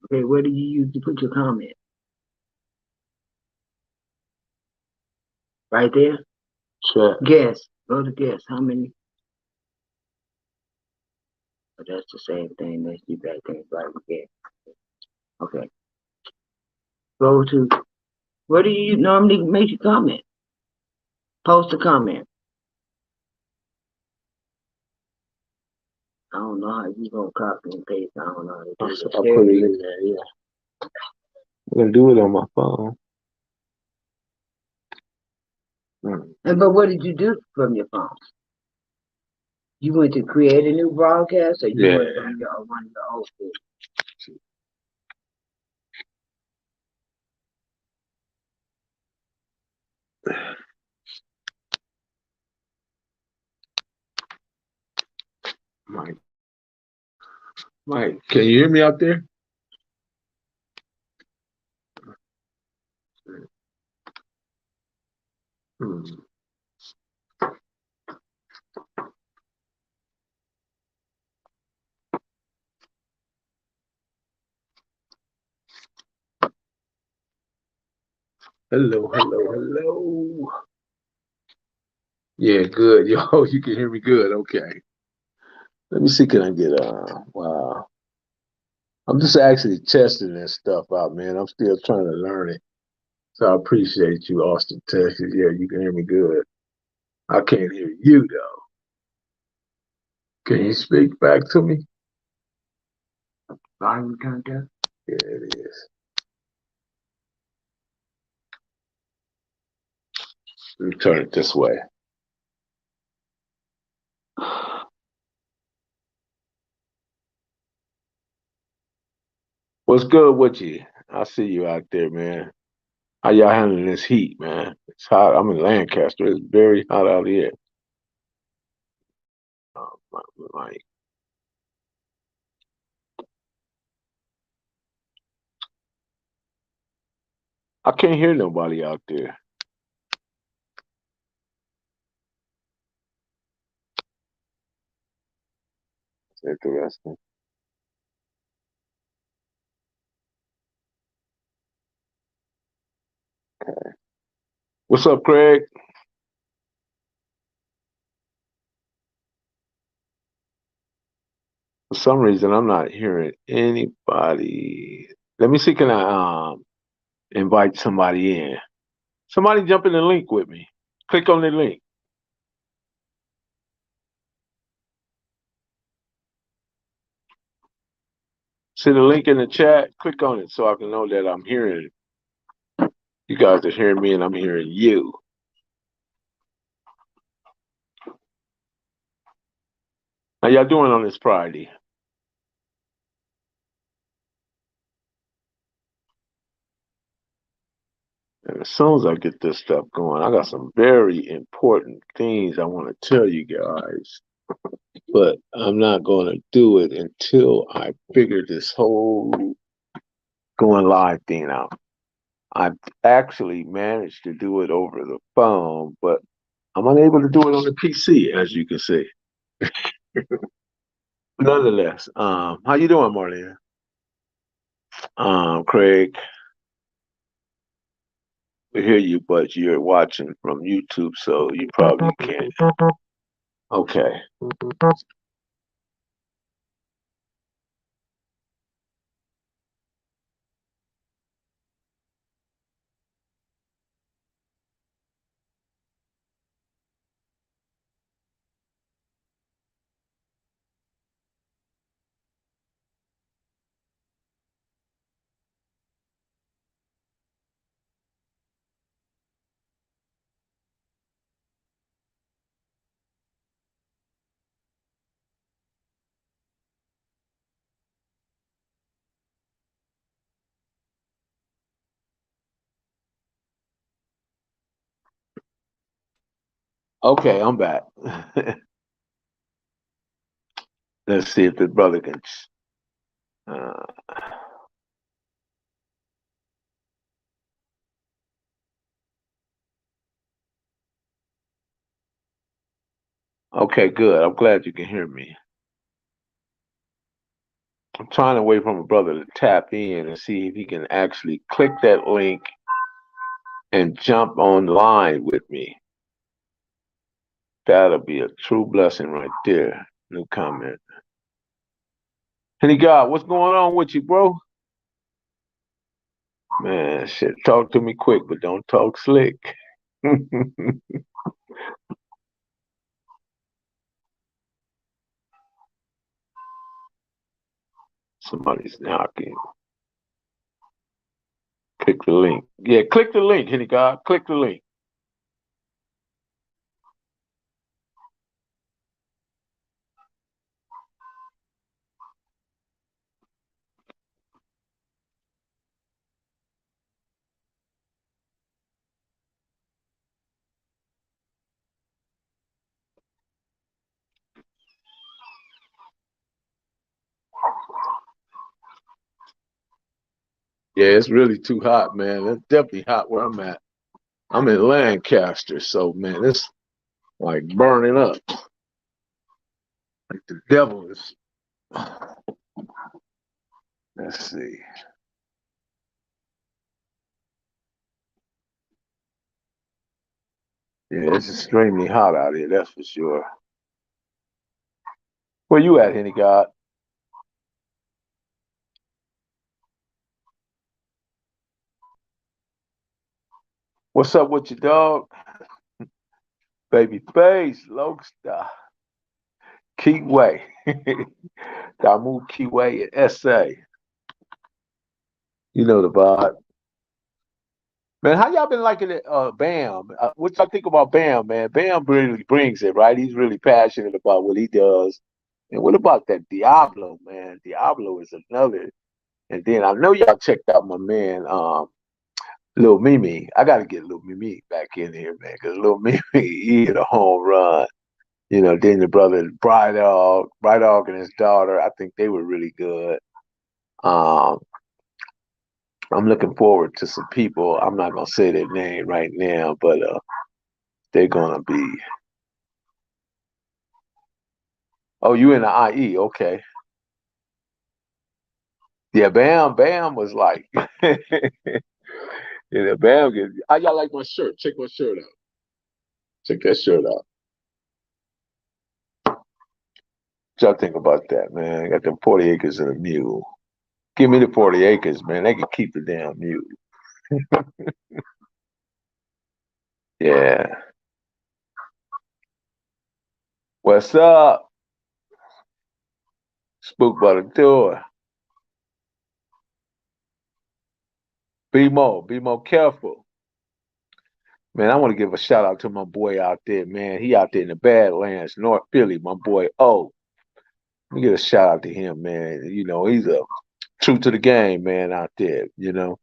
Okay, where do you use to put your comment? Right there? Chat. Guess. Go to guess. How many? But that's the same thing. That's you back things like guess. Okay. Go to where do you normally make your comment? Post a comment. I don't know how you gonna copy and paste. I don't know how to do I'll this. put it in there, yeah. I'm gonna do it on my phone. And but what did you do from your phone? You went to create a new broadcast, or you Yeah. went from your one of your old school? Mike. Mike, can you hear me out there? Hmm. Hello, hello, hello. Yeah, good. Yo, you can hear me good. Okay. Let me see, can I get wow. I'm just actually testing this stuff out, man. I'm still trying to learn it. So I appreciate you, Austin, Texas. Yeah, you can hear me good. I can't hear you though. Can you speak back to me? Volume turned up. Yeah, it is. Let me turn it this way. What's good with you? I see you out there, man. How y'all handling this heat, man? It's hot. I'm in Lancaster. It's very hot out here. My, I can't hear nobody out there. It's interesting. What's up, Craig? For some reason, I'm not hearing anybody. Let me see. Can I invite somebody in? Somebody jump in the link with me. Click on the link. See the link in the chat? Click on it so I can know that I'm hearing it. You guys are hearing me and I'm hearing you. How y'all doing on this Friday? And as soon as I get this stuff going, I got some very important things I want to tell you guys. But I'm not going to do it until I figure this whole going live thing out. I've actually managed to do it over the phone, but I'm unable to do it on the PC, as you can see. Nonetheless, how you doing, Marlene? Craig, we hear you, but you're watching from YouTube, so you probably can't. Okay. Okay, I'm back. Let's see if the brother can. Uh, okay, good. I'm glad you can hear me. I'm trying to wait for my brother to tap in and see if he can actually click that link and jump online with me. That'll be a true blessing right there. New comment. Henny God, what's going on with you, bro? Man, shit, talk to me quick, but don't talk slick. Somebody's knocking. Click the link. Yeah, click the link, Henny God. Click the link. Yeah, it's really too hot, man. It's definitely hot where I'm at. I'm in Lancaster, so man, it's like burning up. Like the devil is. Let's see. Yeah, it's extremely hot out here, that's for sure. Where you at, Henny God? What's up with your dog? Baby face, Logstar, Keyway, Damu Keyway, and SA. You know the vibe. Man, how y'all been liking it? Bam. What y'all think about Bam, man? Bam really brings it, right? He's really passionate about what he does. And what about that Diablo, man? Diablo is another. And then I know y'all checked out my man, Lil Mimi. I got to get Lil Mimi back in here, man, because Lil Mimi, he hit a home run. You know, then the brother Bright Dog and his daughter, I think they were really good. Um, I'm looking forward to some people. I'm not gonna say their name right now, but they're gonna be. Oh, you in the IE? Okay. Yeah, Bam was like, yeah, Bam. How y'all like my shirt? Check my shirt out. Check that shirt out. What y'all think about that, man? I got them 40 acres and a mule. Give me the 40 acres, man. They can keep the damn mule. Yeah. What's up? Spook by the door. Be more careful. Man, I want to give a shout out to my boy out there, man. He out there in the Badlands, North Philly, my boy O. Let me get a shout out to him, man. You know, he's a true to the game, man, out there, you know.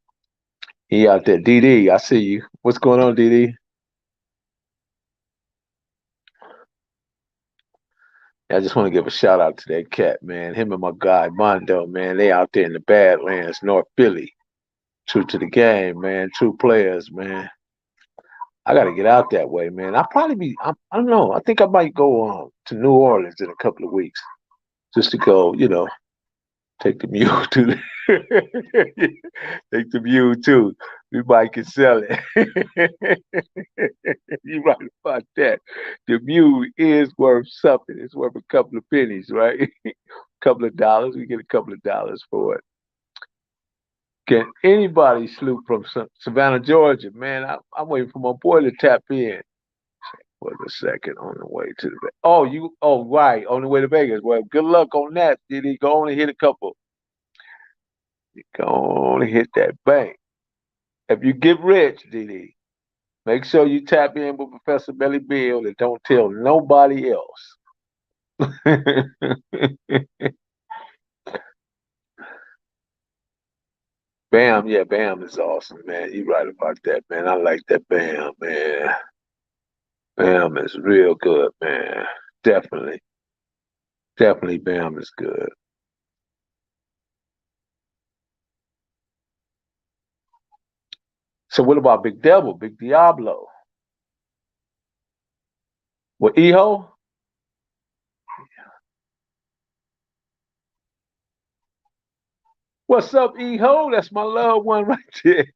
He out there. DD, I see you. What's going on, DD? I just want to give a shout out to that cat, man. Him and my guy, Mondo, man. They out there in the Badlands, North Philly. True to the game, man. True players, man. I got to get out that way, man. I'll probably be, I don't know. I think I might go to New Orleans in a couple of weeks just to go, you know, take the mule to the, take the mule too. We might can sell it. You right about that. The mule is worth something. It's worth a couple of pennies, right? A couple of dollars. We get a couple of dollars for it. Can anybody sloop from Savannah, Georgia? Man, I'm waiting for my boy to tap in. For a second on the way to the right, on the way to Vegas. Well, good luck on that. Did he go only hit a couple? You can only hit that bank. If you get rich, DD, make sure you tap in with Professor Belly Bill and don't tell nobody else. Bam, yeah, Bam is awesome, man. You right about that, man. I like that Bam, man. Bam is real good, man. Definitely. Definitely Bam is good. So what about Big Devil, Big Diablo? With Eho? What's up, E-Ho? That's my loved one right there.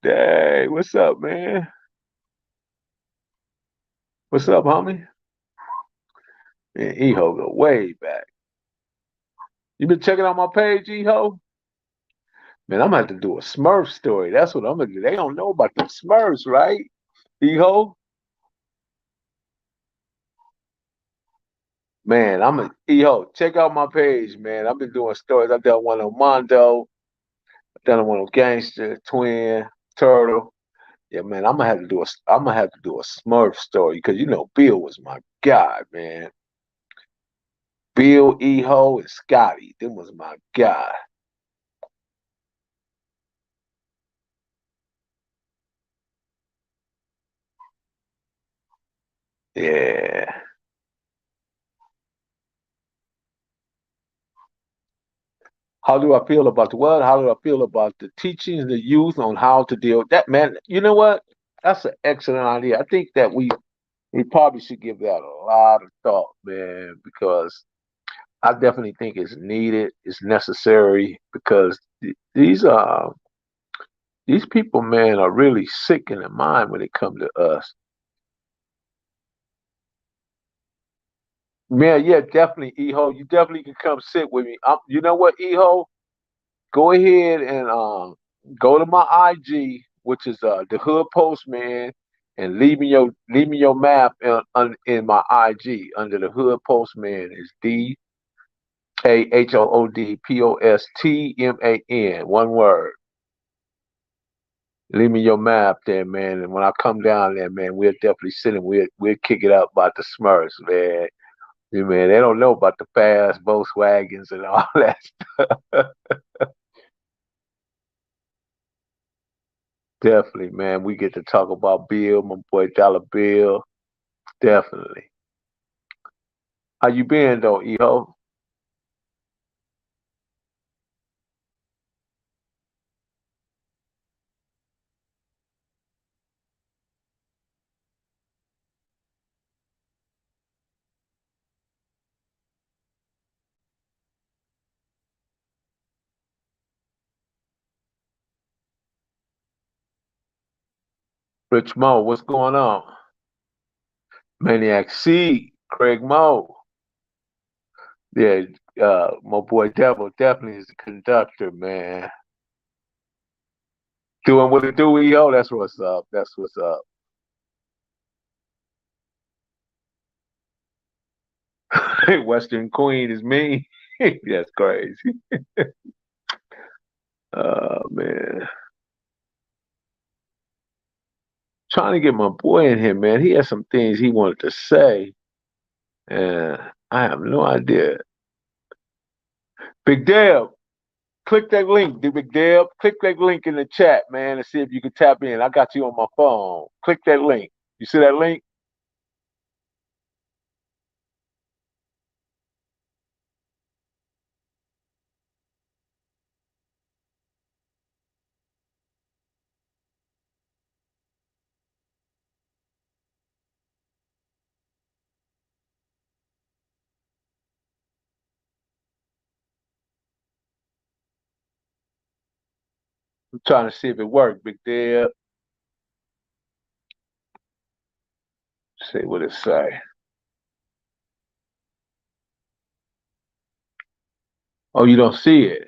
Dang, what's up, man? What's up, homie? Man, E-Ho go way back. You been checking out my page, E-Ho? Man, I'm gonna have to do a Smurf story. That's what I'm gonna do. They don't know about the Smurfs, right? E-Ho? Man, I'm a E-Ho. Check out my page, man. I've been doing stories. I've done one on Mondo, I've done one on Gangster, Twin, Turtle. Yeah, man, I'm gonna have to do a Smurf story because Bill was my guy, man. Bill, E-Ho, and Scotty. Them was my guy. Yeah. How do I feel about the what? How do I feel about the teaching the youth on how to deal with that, man? You know what? That's an excellent idea. I think that we probably should give that a lot of thought, man, because I definitely think it's needed, it's necessary because these people, man, are really sick in the mind when it comes to us. Man, yeah, definitely, Eho. You definitely can come sit with me. You know what, Eho? Go ahead and go to my IG, which is the Hood Postman, and leave me your map in my IG under the Hood Postman. Is DAHOODPOSTMAN. One word. Leave me your map there, man. And when I come down there, man, we'll definitely sit and we'll kick it up about the Smurfs, man. Yeah, man, they don't know about the fast Volkswagens and all that stuff. Definitely, man. We get to talk about Bill, my boy Dollar Bill. Definitely. How you been though, Eho? Rich Mo, what's going on? Maniac C, Craig Mo. Yeah, my boy Devil definitely is the conductor, man. Doing what it do, EO. That's what's up. That's what's up. Western Queen is me. That's crazy. Man. Trying to get my boy in here, man. He has some things he wanted to say, and I have no idea. Big Deb, click that link, Big Deb. Click that link in the chat, man, and see if you can tap in. I got you on my phone. Click that link. You see that link? I'm trying to see if it worked, Big Deb. See what it say. Oh, you don't see it.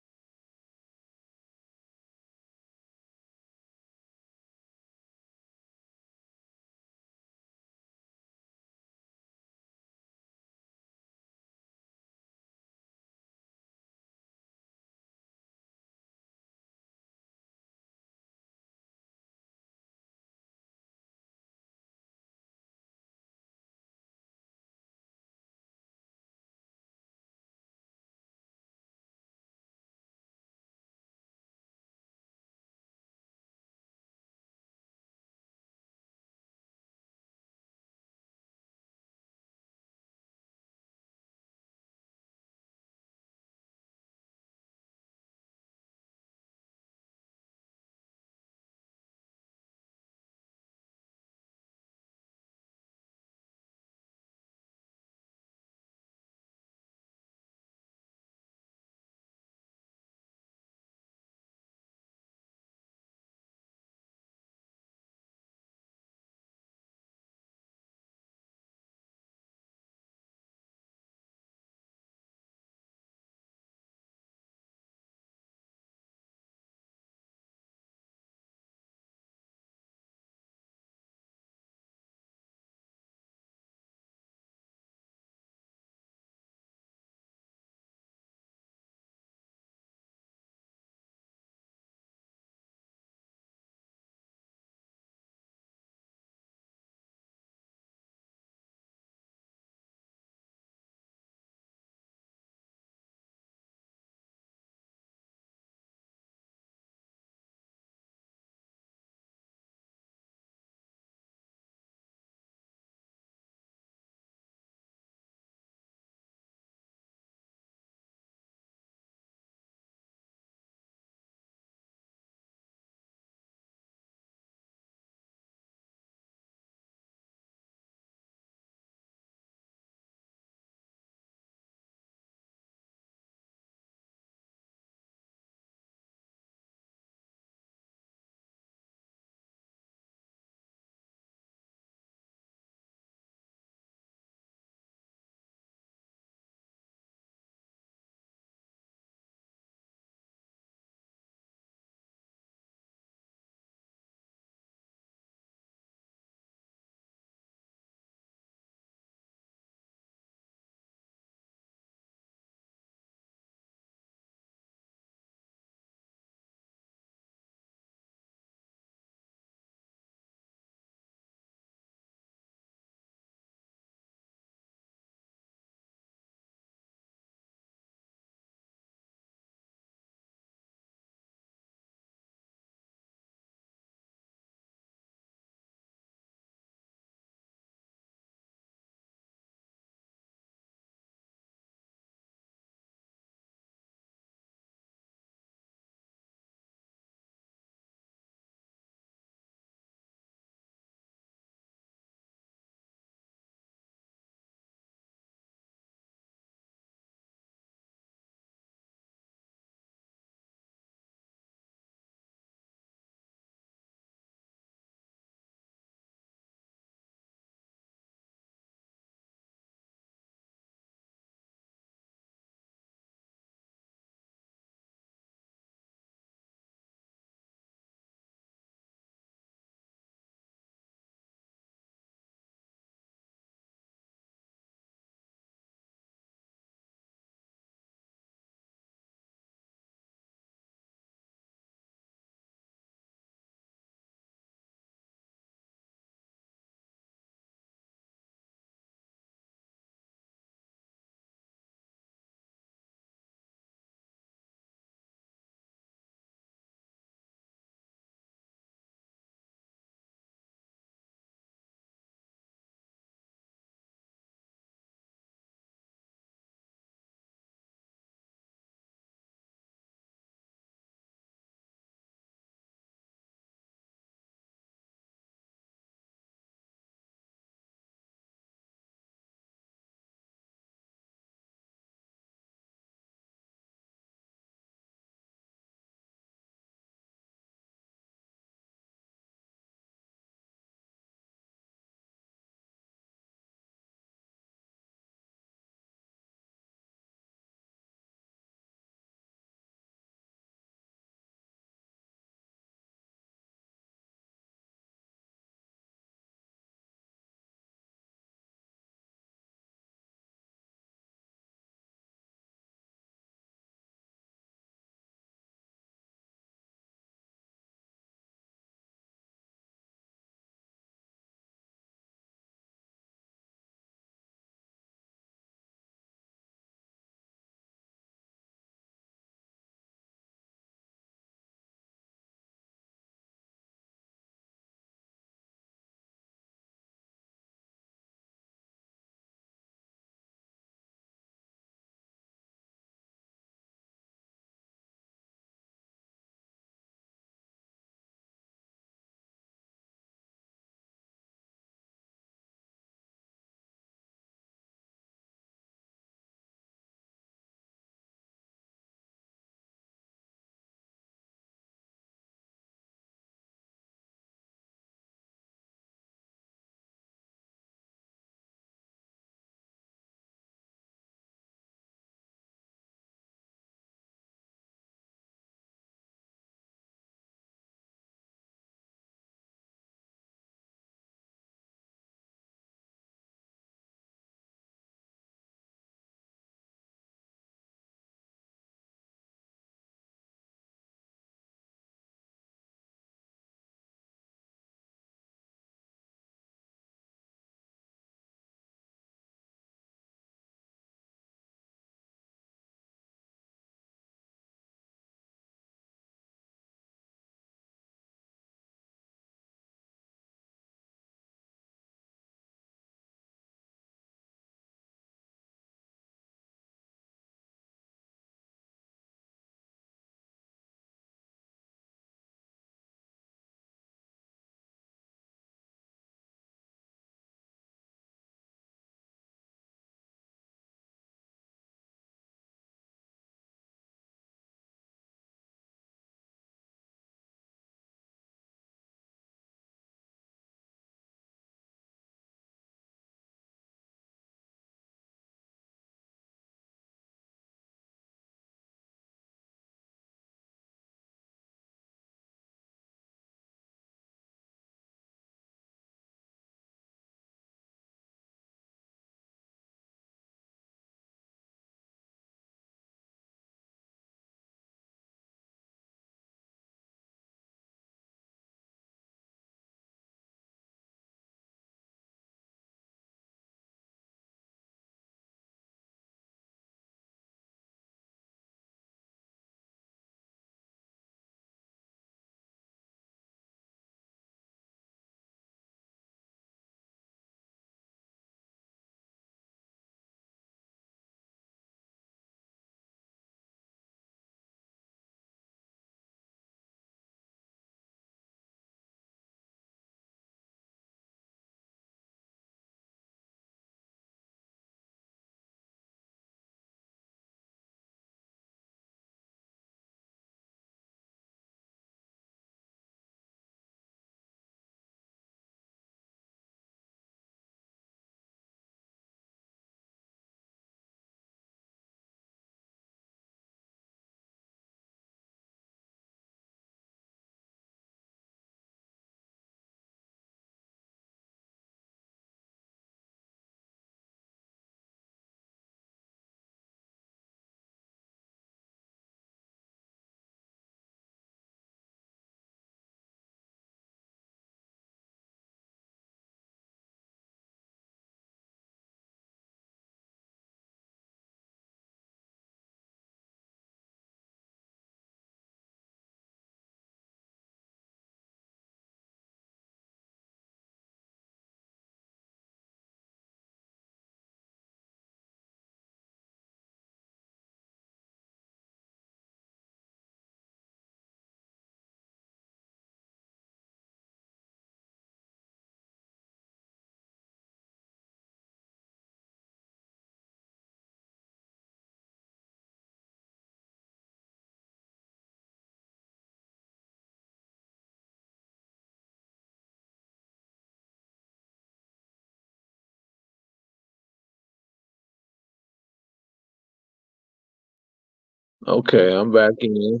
Okay, I'm back in.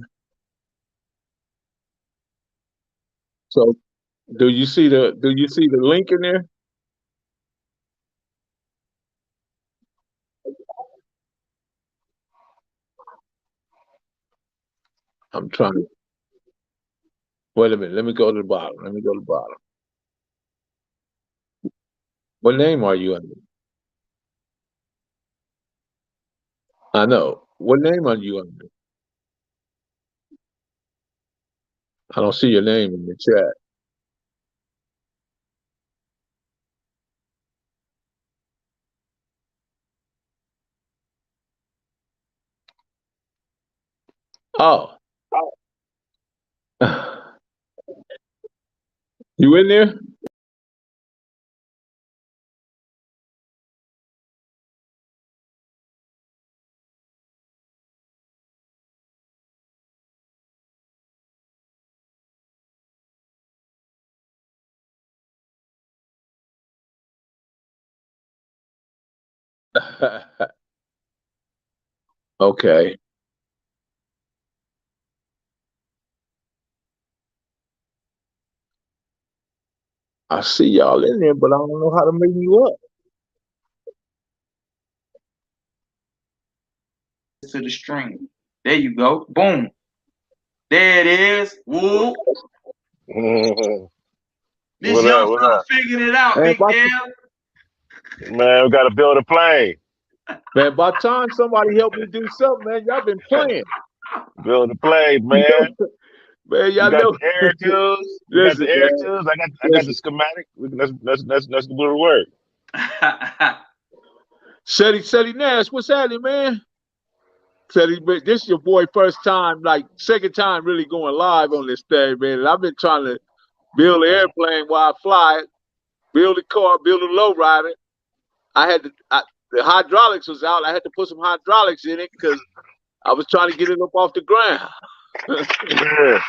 So do you see the link in there? I'm trying to wait a minute. Let me go to the bottom. Let me go to the bottom. What name are you under? I know. What name are you under? I don't see your name in the chat. Oh. You in there? Okay. I see y'all in there, but I don't know how to make you up. To the stream. There you go. Boom. There it is. Woo. This What up? young What fella up? figuring it out, Man, Big Dev. Man, we gotta build a plane. by the time somebody help me do something, man, y'all been playing. Build a plane, man. Man, You y'all got know. the air tools. You got Listen, the air man. tools. I got the Listen. schematic. Let's do the work. Shetty Nash, what's happening, man? Shetty, but this is your boy first time, like second time really going live on this thing, man. And I've been trying to build an airplane while I fly it, build a car, build a lowrider. The hydraulics was out. I had to put some hydraulics in it because I was trying to get it up off the ground. Yeah,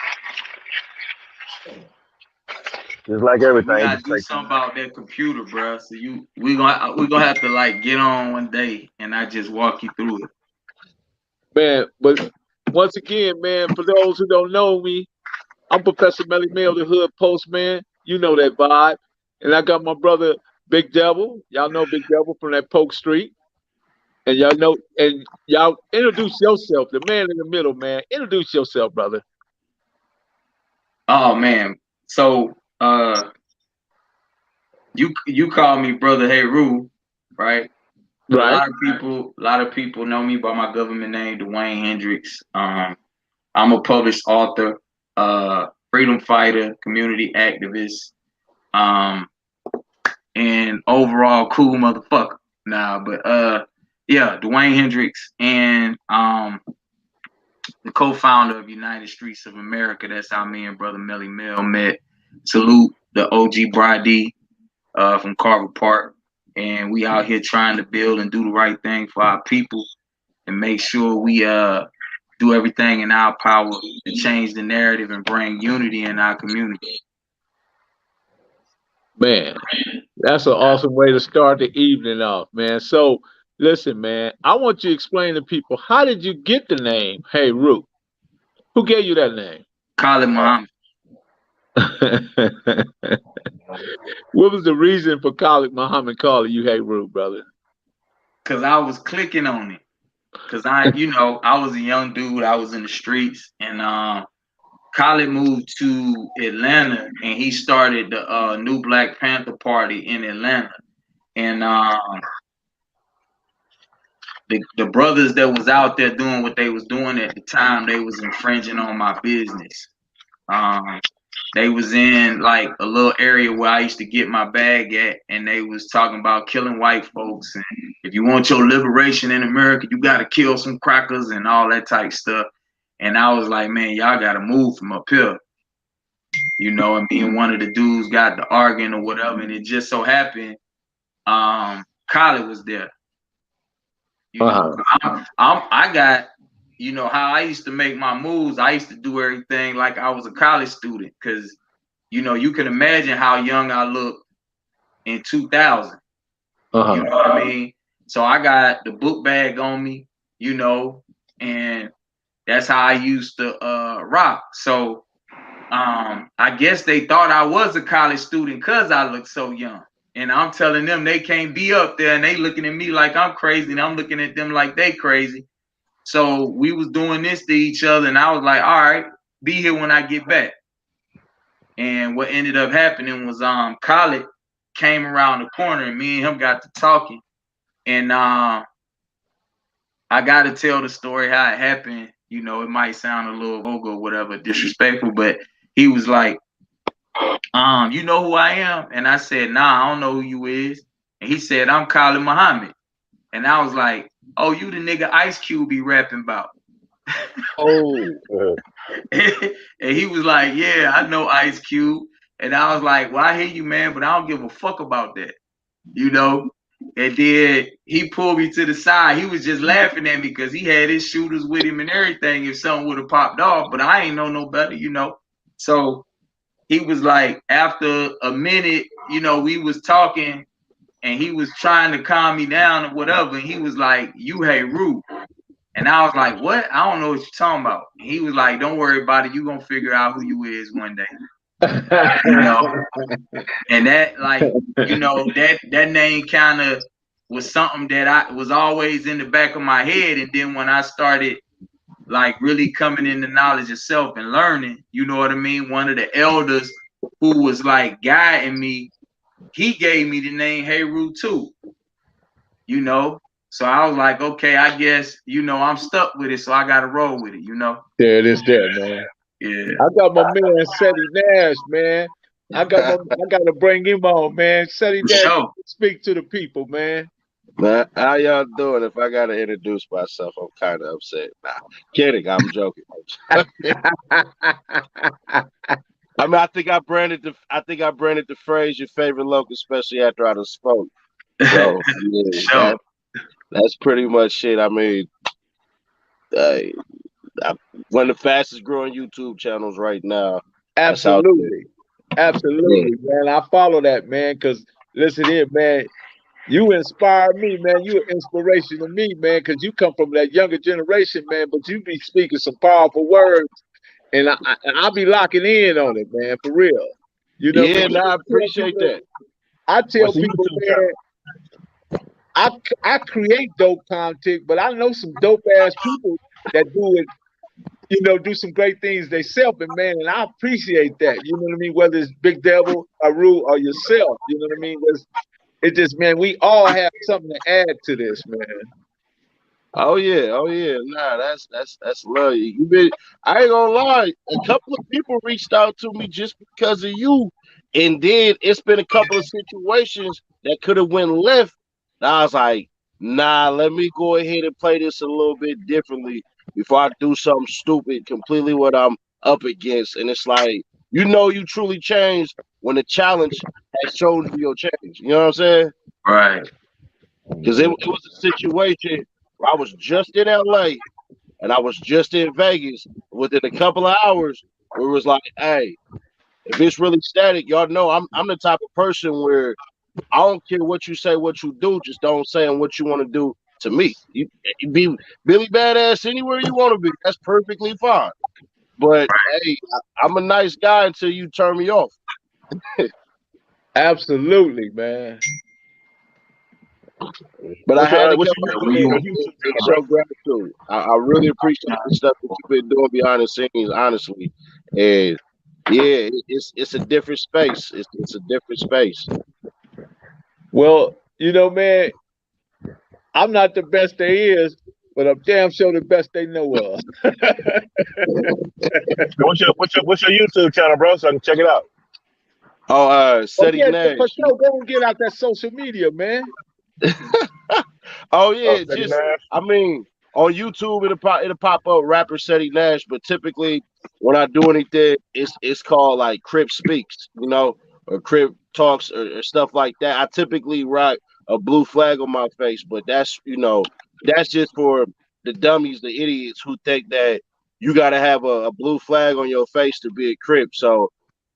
just like Man, we everything, it gotta just do takes something time. about that computer, bro. So we gonna have to like get on one day and I just walk you through it. Man, but once again, man, for those who don't know me, I'm Professor Melly Mail, the Hood Postman. You know that vibe. And I got my brother Big Devil. Y'all know Big Devil from that Polk Street. And y'all introduce yourself, the man in the middle, man. Introduce yourself, brother. Oh man. So you call me brother Heru, right? But Right? a lot of people know me by my government name, Dwayne Hendricks. I'm a published author, freedom fighter, community activist, um, and overall cool motherfucker. Nah, but yeah, Dwayne Hendricks and the co-founder of United Streets of America. That's how me and brother Melly Mel met. Salute the OG Brady from Carver Park, and we out here trying to build and do the right thing for our people and make sure we do everything in our power to change the narrative and bring unity in our community. Man, that's an awesome way to start the evening off, man. So listen, man, I want you to explain to people, how did you get the name Hey Root? Who gave you that name? Khalid Muhammad. What was the reason for Khalid Muhammad calling you Hey Root, brother? Cause I was clicking on it. Cause I was a young dude. I was in the streets, and Khalid moved to Atlanta, and he started the New Black Panther Party in Atlanta. And the brothers that was out there doing what they was doing at the time, they was infringing on my business. Um, they was in like a little area where I used to get my bag at, and they was talking about killing white folks. And if you want your liberation in America, you got to kill some crackers and all that type stuff. And I was like, man, y'all got to move from up here, and being one of the dudes got the arguing or whatever. And it just so happened, Khaled was there. You know, Uh-huh. I got, how I used to make my moves. I used to do everything like I was a college student because, you can imagine how young I looked in 2000. You Uh-huh. know what I mean? So I got the book bag on me, and That's how I used to rock. So I guess they thought I was a college student because I looked so young. And I'm telling them they can't be up there, and they looking at me like I'm crazy, and I'm looking at them like they crazy. So we was doing this to each other, and I was like, all right, be here when I get back. And what ended up happening was Khaled came around the corner, and me and him got to talking. And I gotta tell the story how it happened. You know, it might sound a little vulgar or whatever, disrespectful, but he was like, you know who I am? And I said, nah, I don't know who you is. And he said, I'm Khalid Muhammad. And I was like, oh, you the nigga Ice Cube be rapping about. Oh, And he was like, yeah, I know Ice Cube. And I was like, well, I hear you, man, but I don't give a fuck about that. You know? And then he pulled me to the side. He was just laughing at me because he had his shooters with him and everything if something would have popped off. But I ain't know no better, you know? So he was like, after a minute, you know, we was talking and he was trying to calm me down or whatever. And he was like, you Heru. And I was like, what? I don't know what you're talking about. And he was like, don't worry about it. You're going to figure out who you is one day. You know? And that, like, you know, that name kind of was something that I was always in the back of my head. And then when I started, like, really coming into knowledge of self and learning, you know what I mean? One of the elders who was, like, guiding me, he gave me the name Heru too, you know? So I was like, okay, I guess, you know, I'm stuck with it, so I got to roll with it, you know? there it is, there, man. Yeah. I got my man Seti Nash, man. I gotta bring him on, man. Seti Nash, Sure. speak to the people, man. Man, how y'all doing? If I gotta introduce myself, I'm kind of upset. Nah, kidding. I'm joking. I mean, I think I branded the phrase "your favorite local," especially after I done spoke. So yeah, Sure. that's pretty much it. I mean, one of the fastest growing YouTube channels right now. That's out there. Absolutely, man. I follow that, man, because listen here, man. You inspire me, man. You an inspiration to me, man, because you come from that younger generation, man, but you be speaking some powerful words, and I'll be locking in on it, man, for real. You know, Yeah, no, I appreciate that. I tell What's the people, YouTube man, I create dope content, but I know some dope ass people that do it, you know, do some great things themselves, and man, and I appreciate that. You know what I mean? Whether it's Big Devil, Aru, or yourself, you know what I mean? It just, man, we all have something to add to this, man. Oh yeah. Nah, that's love. I ain't gonna lie, a couple of people reached out to me just because of you. And then it's been a couple of situations that could have went left. And I was like, nah, let me go ahead and play this a little bit differently before I do something stupid, completely what I'm up against. And it's like, you know, you truly changed when the challenge has shown you your change. You know what I'm saying? Right. Because it was a situation where I was just in LA and I was just in Vegas within a couple of hours where it was like, hey, if it's really static, y'all know I'm the type of person where I don't care what you say, what you do, just don't say what you want to do to me. You be Billy Badass anywhere you want to be. That's perfectly fine. But hey, I'm a nice guy until you turn me off. Absolutely, man. But I had to what's come your and show gratitude. I really appreciate the stuff that you've been doing behind the scenes, honestly. And yeah, it's a different space. It's a different space. Well, you know, man, I'm not the best there is, but I'm damn sure the best they know of. what's your YouTube channel, bro? So I can check it out. Oh, Seti yeah, Nash. for sure, go and get out that social media, man. Oh yeah, Seti just Nash. I mean, on YouTube it'll pop up rapper Seti Nash, but typically when I do anything, it's called like Crip Speaks, you know, or Crip Talks or stuff like that. I typically rock a blue flag on my face, but that's that's just for the dummies, the idiots who think that you gotta have a blue flag on your face to be a Crip. So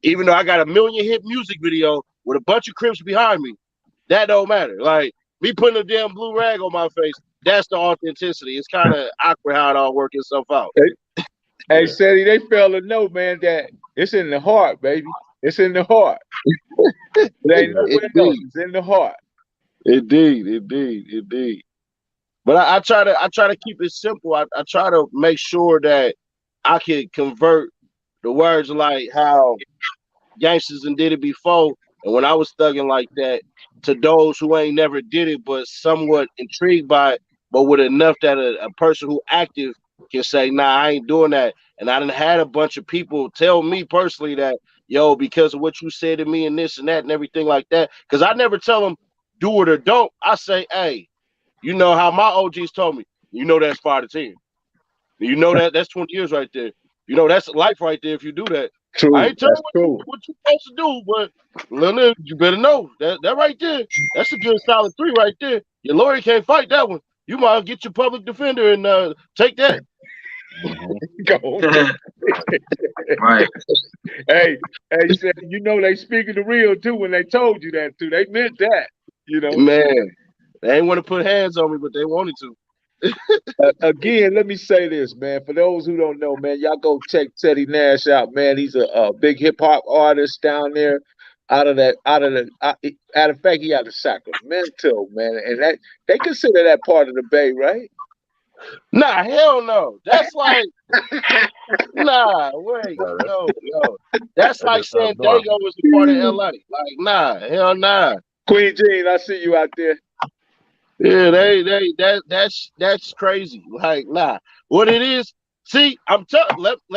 even though I got a million hit music video with a bunch of Crips behind me, that don't matter. Like me putting a damn blue rag on my face that's the authenticity. It's kind of awkward how it all works itself out. Hey, Seti, they fail to know, man, that it's in the heart, baby. It's in the heart. It ain't nowhere else. Indeed, It's in the heart. indeed. But I try to keep it simple. I try to make sure that I can convert the words like how gangsters and did it before, and when I was thugging like that, to those who ain't never did it but somewhat intrigued by it, but with enough that a person who active can say, nah, I ain't doing that. And I done had a bunch of people tell me personally that, yo, because of what you said to me and this and that and everything like that. Because I never tell them do it or don't. I say, hey, you know how my OGs told me, you know that's 5 to 10. You know that's 20 years right there. You know that's life right there if you do that. True. I ain't telling That's true. what you supposed to do, but Leonard, you better know that right there, that's a good solid 3 right there. Your lawyer can't fight that one. You might get your public defender and take that. Go. Right. Hey, you said, you know they speaking the real too when they told you that too. They meant that, you know. Man, they ain't want to put hands on me, but they wanted to. Again, let me say this, man. For those who don't know, man, y'all go check Teddy Nash out, man. He's a big hip hop artist down there. Out of fact, he out of Sacramento, man, and that they consider that part of the Bay, right? Nah, hell no. That's like, nah, wait, no. That's like San Diego was a part of LA. Like, nah, hell nah. Queen Jean, I see you out there. Yeah, that's crazy. Like, nah. What it is, see, let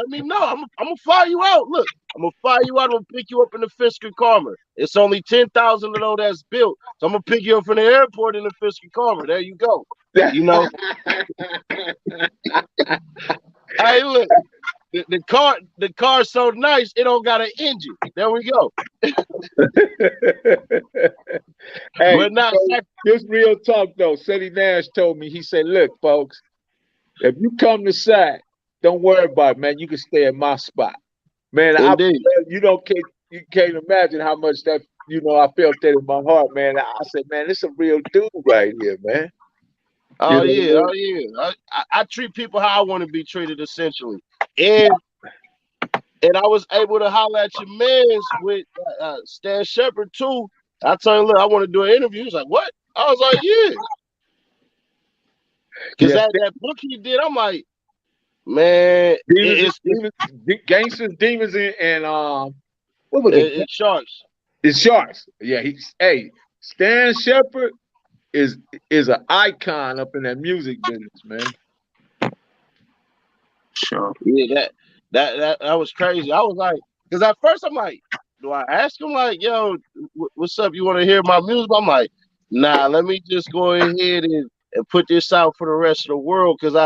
me know. I'm gonna fire you out. Look, I'm gonna fire you out. I'm gonna pick you up in the Fisker Karma. It's only 10,000 of those that's built. So I'm gonna pick you up from the airport in the Fisker Karma. There you go. You know. Hey, look, the car's so nice, it don't got an engine. There we go. Hey, but now, this real talk though. Teddy Nash told me, he said, look, folks, if you come to SAC, don't worry about it, man. You can stay at my spot. Man, you can't imagine how much that, I felt that in my heart, man. I said, man, this is a real dude right here, man. Oh yeah. I treat people how I want to be treated, essentially. And I was able to holler at your mans with Stan Shepard too. I told him, look, I want to do an interview. He was like, what? I was like, yeah. Because that book he did, I'm like, man, Gangsters, Demons, and what was it? It's Sharks. It's Sharks. Yeah, Stan Shepard is an icon up in that music business, man. Sure. Yeah, that was crazy. I was like, because at first I'm like, do I ask him like, yo, what's up? You want to hear my music? I'm like, nah, let me just go ahead and put this out for the rest of the world. Because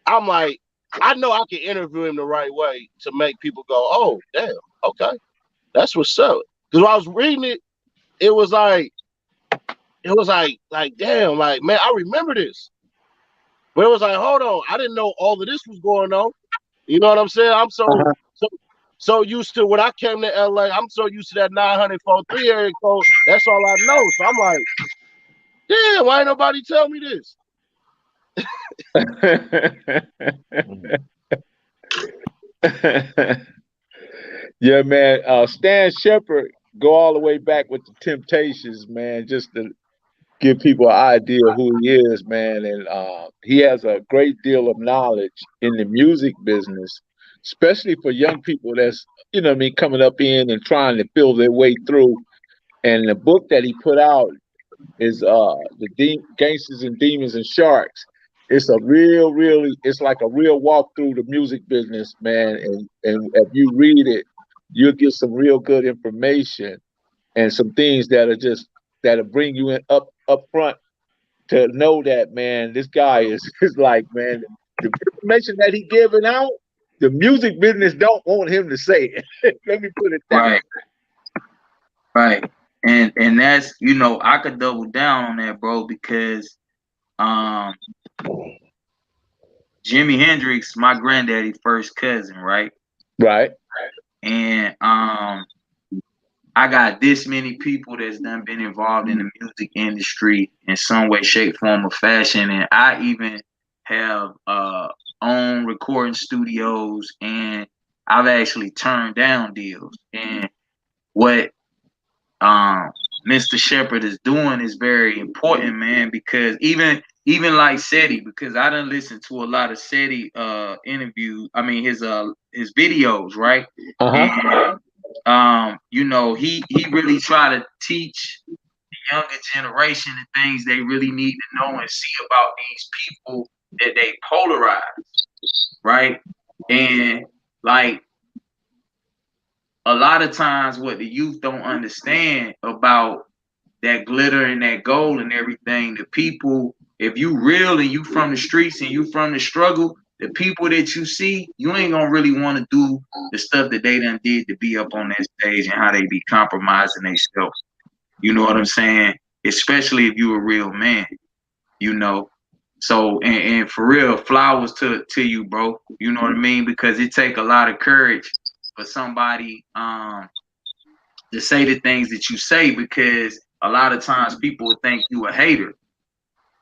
I'm like, I know I can interview him the right way to make people go, oh, damn, okay, that's what's up. Because when I was reading it, it was like, damn, like, man, I remember this. But it was like, hold on, I didn't know all of this was going on. You know what I'm saying? I'm so used to when I came to LA, I'm so used to that 943 area code. That's all I know. So I'm like, damn, why ain't nobody tell me this? Yeah, man. Stan Shepard go all the way back with the Temptations, man, just to give people an idea of who he is, man. And he has a great deal of knowledge in the music business, especially for young people that's, coming up in and trying to feel their way through. And the book that he put out is the Gangsters and Demons and Sharks. It's it's like a real walk through the music business, man. And if you read it, you'll get some real good information and some things that'll bring you in up front to know that, man, this guy is like, man, the information that he giving out, the music business don't want him to say it. Let me put it that way. Right. And that's, I could double down on that, bro, because Jimi Hendrix, my granddaddy first cousin, right? Right. And I got this many people that's done been involved in the music industry in some way, shape, form, or fashion, and I even have own recording studios, and I've actually turned down deals. And what Mr. Shepherd is doing is very important, man, because even like SETI, because I done listened to a lot of SETI interviews, I mean his videos, right? And you know, he really try to teach the younger generation the things they really need to know and see about these people that they polarize, right? And like a lot of times what the youth don't understand about that glitter and that gold and everything, the people, if you real and you from the streets and you from the struggle, the people that you see, you ain't gonna really want to do the stuff that they done did to be up on that stage and how they be compromising themselves. You know what I'm saying? Especially if you a real man, you know. So and for real, flowers to you, bro. You know what I mean? Because it take a lot of courage for somebody to say the things that you say, because a lot of times people would think you a hater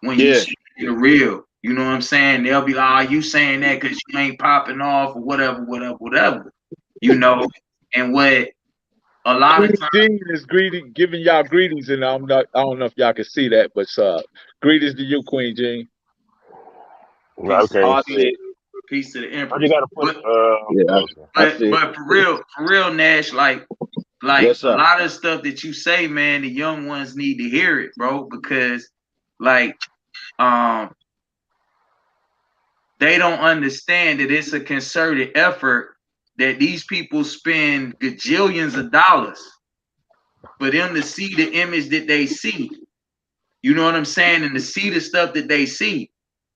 when you see you're real. You know what I'm saying? They'll be like, oh, you saying that because you ain't popping off or whatever. You know, and what a lot of times. Dean is giving y'all greetings, and I don't know if y'all can see that, but greetings to you, Queen Jean. Okay. Peace to the I Empress. just gotta put. But for real, Nash, like Yes, a lot of stuff that you say, man, the young ones need to hear it, bro, because like they don't understand that it's a concerted effort that these people spend gajillions of dollars for them to see the image that they see. You know what I'm saying? And to see the stuff that they see.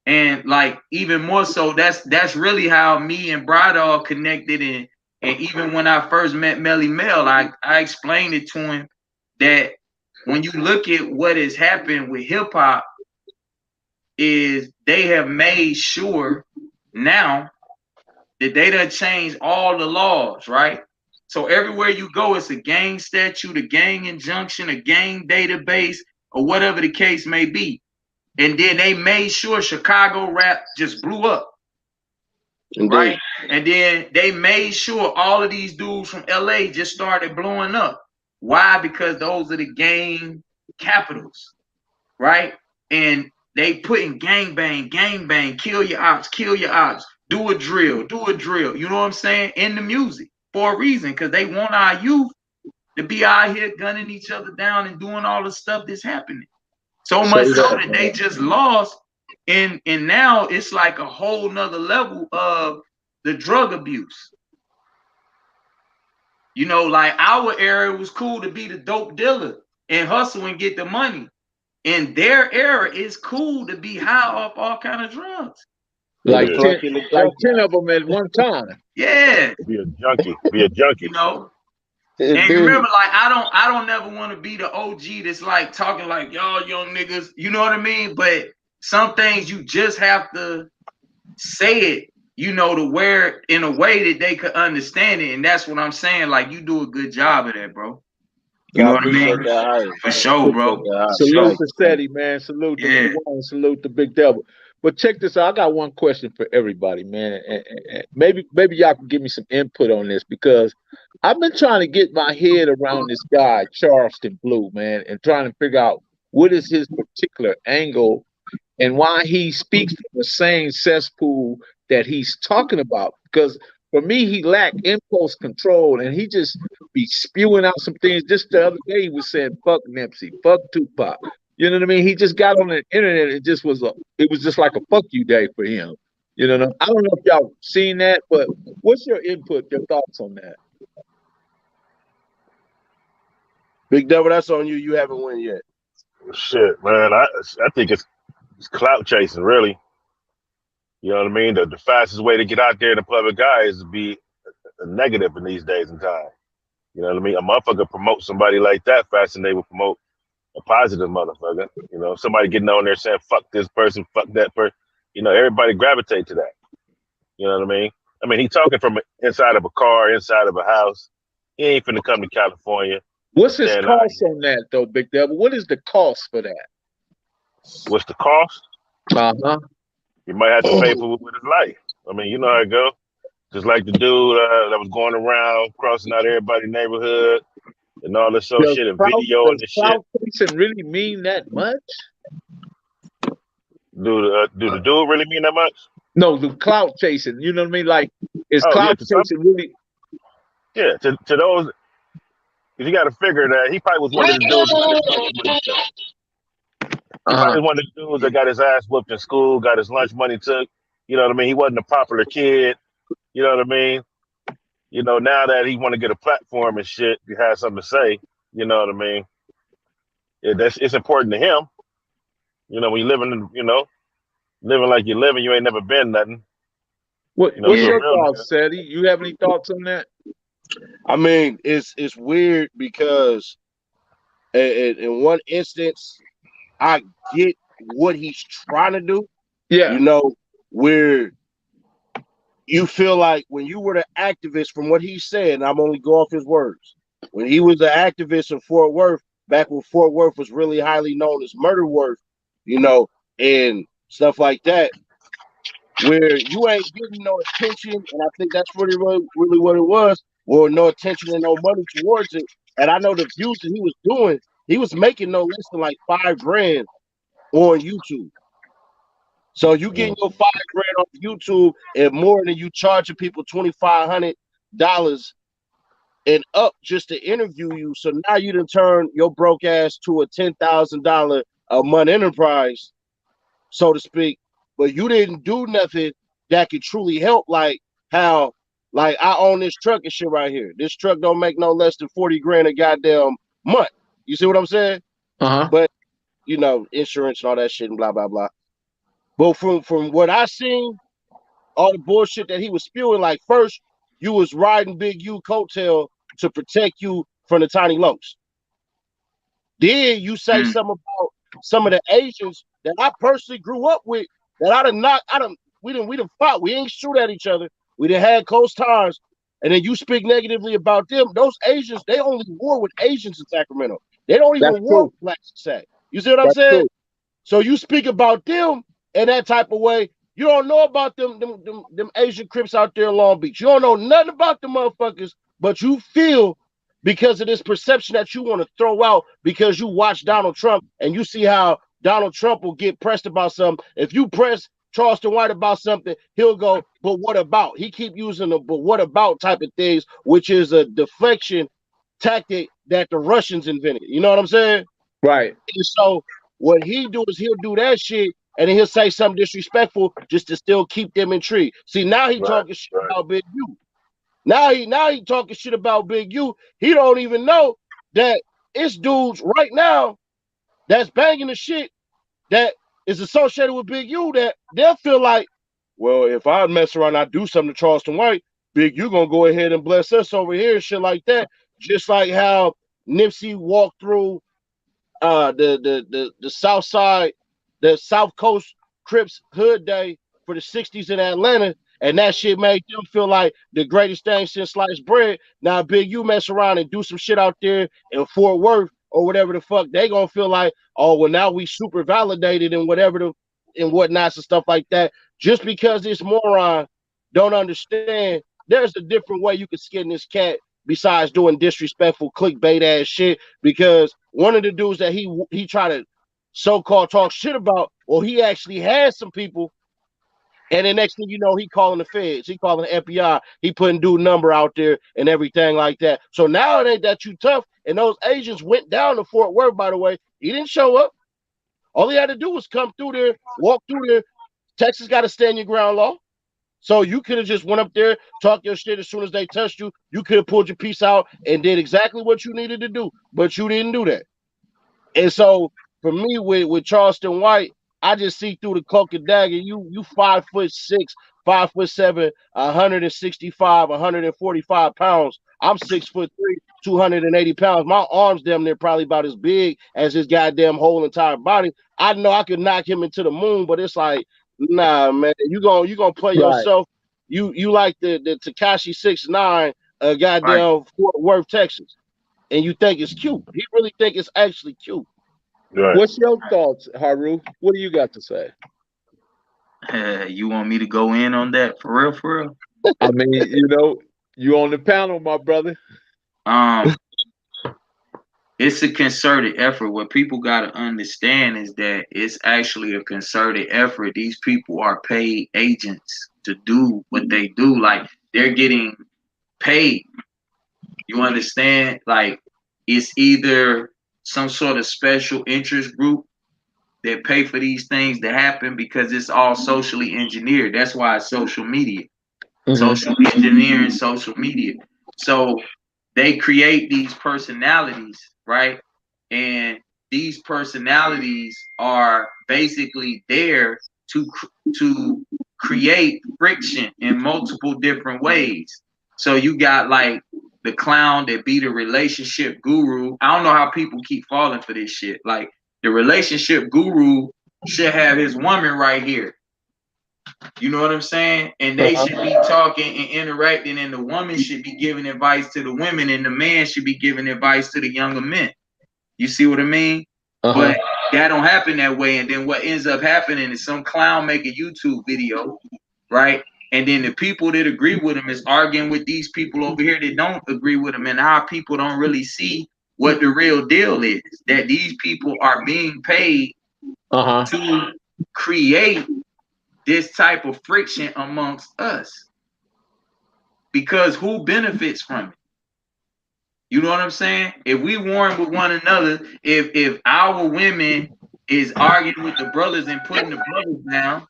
And like even more so, that's really how me and Bradall connected. And even when I first met Melly Mel, I explained it to him that when you look at what has happened with hip hop, is they have made sure now that they done changed all the laws, right? So everywhere you go, it's a gang statute, a gang injunction, a gang database, or whatever the case may be. And then they made sure Chicago rap just blew up. Indeed. Right? And then they made sure all of these dudes from LA just started blowing up. Why? Because those are the gang capitals, right? And they put in gang bang, kill your ops, do a drill. You know what I'm saying? In the music for a reason, because they want our youth to be out here gunning each other down and doing all the stuff that's happening. So much so that they just lost. And now it's like a whole nother level of the drug abuse. You know, like our era, it was cool to be the dope dealer and hustle and get the money. In their era, it's cool to be high off all kind of drugs. Like 10 of them at one time. Yeah. Be a junkie. You know. And remember, like I don't never want to be the OG that's like talking like y'all young niggas, you know what I mean? But some things you just have to say it, you know, to where in a way that they could understand it. And that's what I'm saying. Like you do a good job of that, bro. You know what I mean? For sure, bro. Salute to SETI, man. Salute to salute to Big Devil. But check this out. I got one question for everybody, man. And maybe y'all can give me some input on this, because I've been trying to get my head around this guy, Charleston Blue, man, and trying to figure out what is his particular angle and why he speaks from the same cesspool that he's talking about. Because for me, he lacked impulse control, and he just be spewing out some things. Just the other day, he was saying, fuck Nipsey, fuck Tupac. You know what I mean? He just got on the internet. It was just like a fuck you day for him. You know, I don't know if y'all seen that, but what's your input, your thoughts on that? Big Devil, that's on you. You haven't won yet. Shit, man. I think it's clout chasing, really. You know what I mean? The fastest way to get out there in the public eye is to be a negative in these days and time. You know what I mean? A motherfucker promote somebody like that faster than they would promote a positive motherfucker. You know, somebody getting on there saying, fuck this person, fuck that person. You know, everybody gravitate to that. You know what I mean? I mean, he talking from inside of a car, inside of a house. He ain't finna come to California. What's his And cost on that though, Big Devil? What is the cost for that? what's the cost? Uh-huh. You might have to pay for it with his life. I mean, you know how it go. Just like the dude that was going around crossing out everybody's neighborhood and all this other shit and videoing Does the shit. clout chasing really mean that much? Do the dude really mean that much? No, the clout chasing. You know what I mean? Like, is Oh yeah, clout to some, chasing really? yeah, to those, you got to figure that he probably was one of the dudes that got his lunch money took. He Uh-huh. probably was one of the dudes that got his ass whooped in school, got his lunch money took. You know what I mean? He wasn't a popular kid. You know what I mean? You know, now that he want to get a platform and shit, he has something to say. You know what I mean? It's important to him. You know, when you living like you're living, you ain't never been nothing. You know, What's to a your real nigga. thoughts, Seti? You have any thoughts on that? I mean, it's weird because in one instance, I get what he's trying to do. Yeah. You know, where you feel like when you were the activist, from what he said, and I'm only going off his words, when he was the activist in Fort Worth, back when Fort Worth was really highly known as Murder Worth, you know, and stuff like that, where you ain't getting no attention, and I think that's really what it was, or no attention and no money towards it. And I know the views that he was doing, he was making no less than like $5,000 on YouTube. So you getting your $5,000 off YouTube and more than you charging people $2,500 and up just to interview you. So now you done turn your broke ass to a $10,000 a month enterprise, so to speak. But you didn't do nothing that could truly help. Like how, like I own this truck and shit right here. This truck don't make no less than $40,000 a goddamn month. You see what I'm saying? Uh-huh. But you know, insurance and all that shit and blah blah blah. But from what I seen, all the bullshit that he was spewing, like first you was riding Big U coattail to protect you from the Tiny Locs. Then you say something about some of the Asians that I personally grew up with that I done knocked. We done fought. We ain't shoot at each other. We done had close times. And then you speak negatively about them. Those Asians, they only war with Asians in Sacramento. They don't even That's war true. with blacks. Say, you see what I'm That's saying? true. So you speak about them in that type of way. You don't know about them Asian Crips out there in Long Beach. You don't know nothing about them motherfuckers, but you feel because of this perception that you want to throw out because you watch Donald Trump and you see how Donald Trump will get pressed about something. If you press Charleston White about something, he'll go, but what about? He keep using the but what about type of things, which is a deflection tactic that the Russians invented. You know what I'm saying? Right. And so what he do is he'll do that shit and then he'll say something disrespectful just to still keep them intrigued. See, now he talking shit about Big U. Now he talking shit about Big U. He don't even know that it's dudes right now that's banging the shit that is associated with Big U that they'll feel like, well, if I mess around, I do something to Charleston White, Big U gonna go ahead and bless us over here and shit like that. Just like how Nipsey walked through the South Side, the South Coast Crips Hood Day for the 60s in Atlanta, and that shit made them feel like the greatest thing since sliced bread. Now Big U mess around and do some shit out there in Fort Worth or whatever the fuck, they gonna feel like, oh well, now we super validated and whatever the and whatnots and stuff like that. Just because this moron don't understand, there's a different way you can skin this cat besides doing disrespectful clickbait ass shit. Because one of the dudes that he tried to so-called talk shit about, well, he actually had some people, and the next thing you know, he calling the feds, he calling the FBI, he putting dude number out there and everything like that. So now it ain't that you tough. And those agents went down to Fort Worth, by the way. He didn't show up. All he had to do was come through there, walk through there. Texas got a stand your ground law. So you could have just went up there, talked your shit as soon as they touched you. You could have pulled your piece out and did exactly what you needed to do, but you didn't do that. And so for me, with Charleston White, I just see through the cloak and dagger. You 5'6", 5'7", 165, 145 pounds. I'm 6'3", 280 pounds. My arms damn near probably about as big as his goddamn whole entire body. I know I could knock him into the moon, but it's like, nah, man, you gonna play yourself. You like the Tekashi 6ix9ine, goddamn Fort Worth, Texas. and you think it's cute. He really think it's actually cute. Right. What's your thoughts, Haru? What do you got to say? You want me to go in on that for real? For real? I mean, you on the panel, my brother. Um, it's a concerted effort. What people got to understand is that it's actually a concerted effort. These people are paid agents to do what they do. Like they're getting paid. You understand? Like it's either some sort of special interest group that pay for these things to happen because it's all socially engineered. That's why it's social media. Social engineering, social media. So they create these personalities, right? And these personalities are basically there to create friction in multiple different ways. So you got like the clown that be the relationship guru. I don't know how people keep falling for this shit. Like the relationship guru should have his woman right here. You know what I'm saying? And they should be talking and interacting, and the woman should be giving advice to the women, and the man should be giving advice to the younger men. You see what I mean? But that don't happen that way. And then what ends up happening is some clown make a YouTube video, right? And then the people that agree with him is arguing with these people over here that don't agree with him, and our people don't really see what the real deal is. That these people are being paid to create this type of friction amongst us, because who benefits from it? You know what I'm saying? If we warn with one another, if our women is arguing with the brothers and putting the brothers down,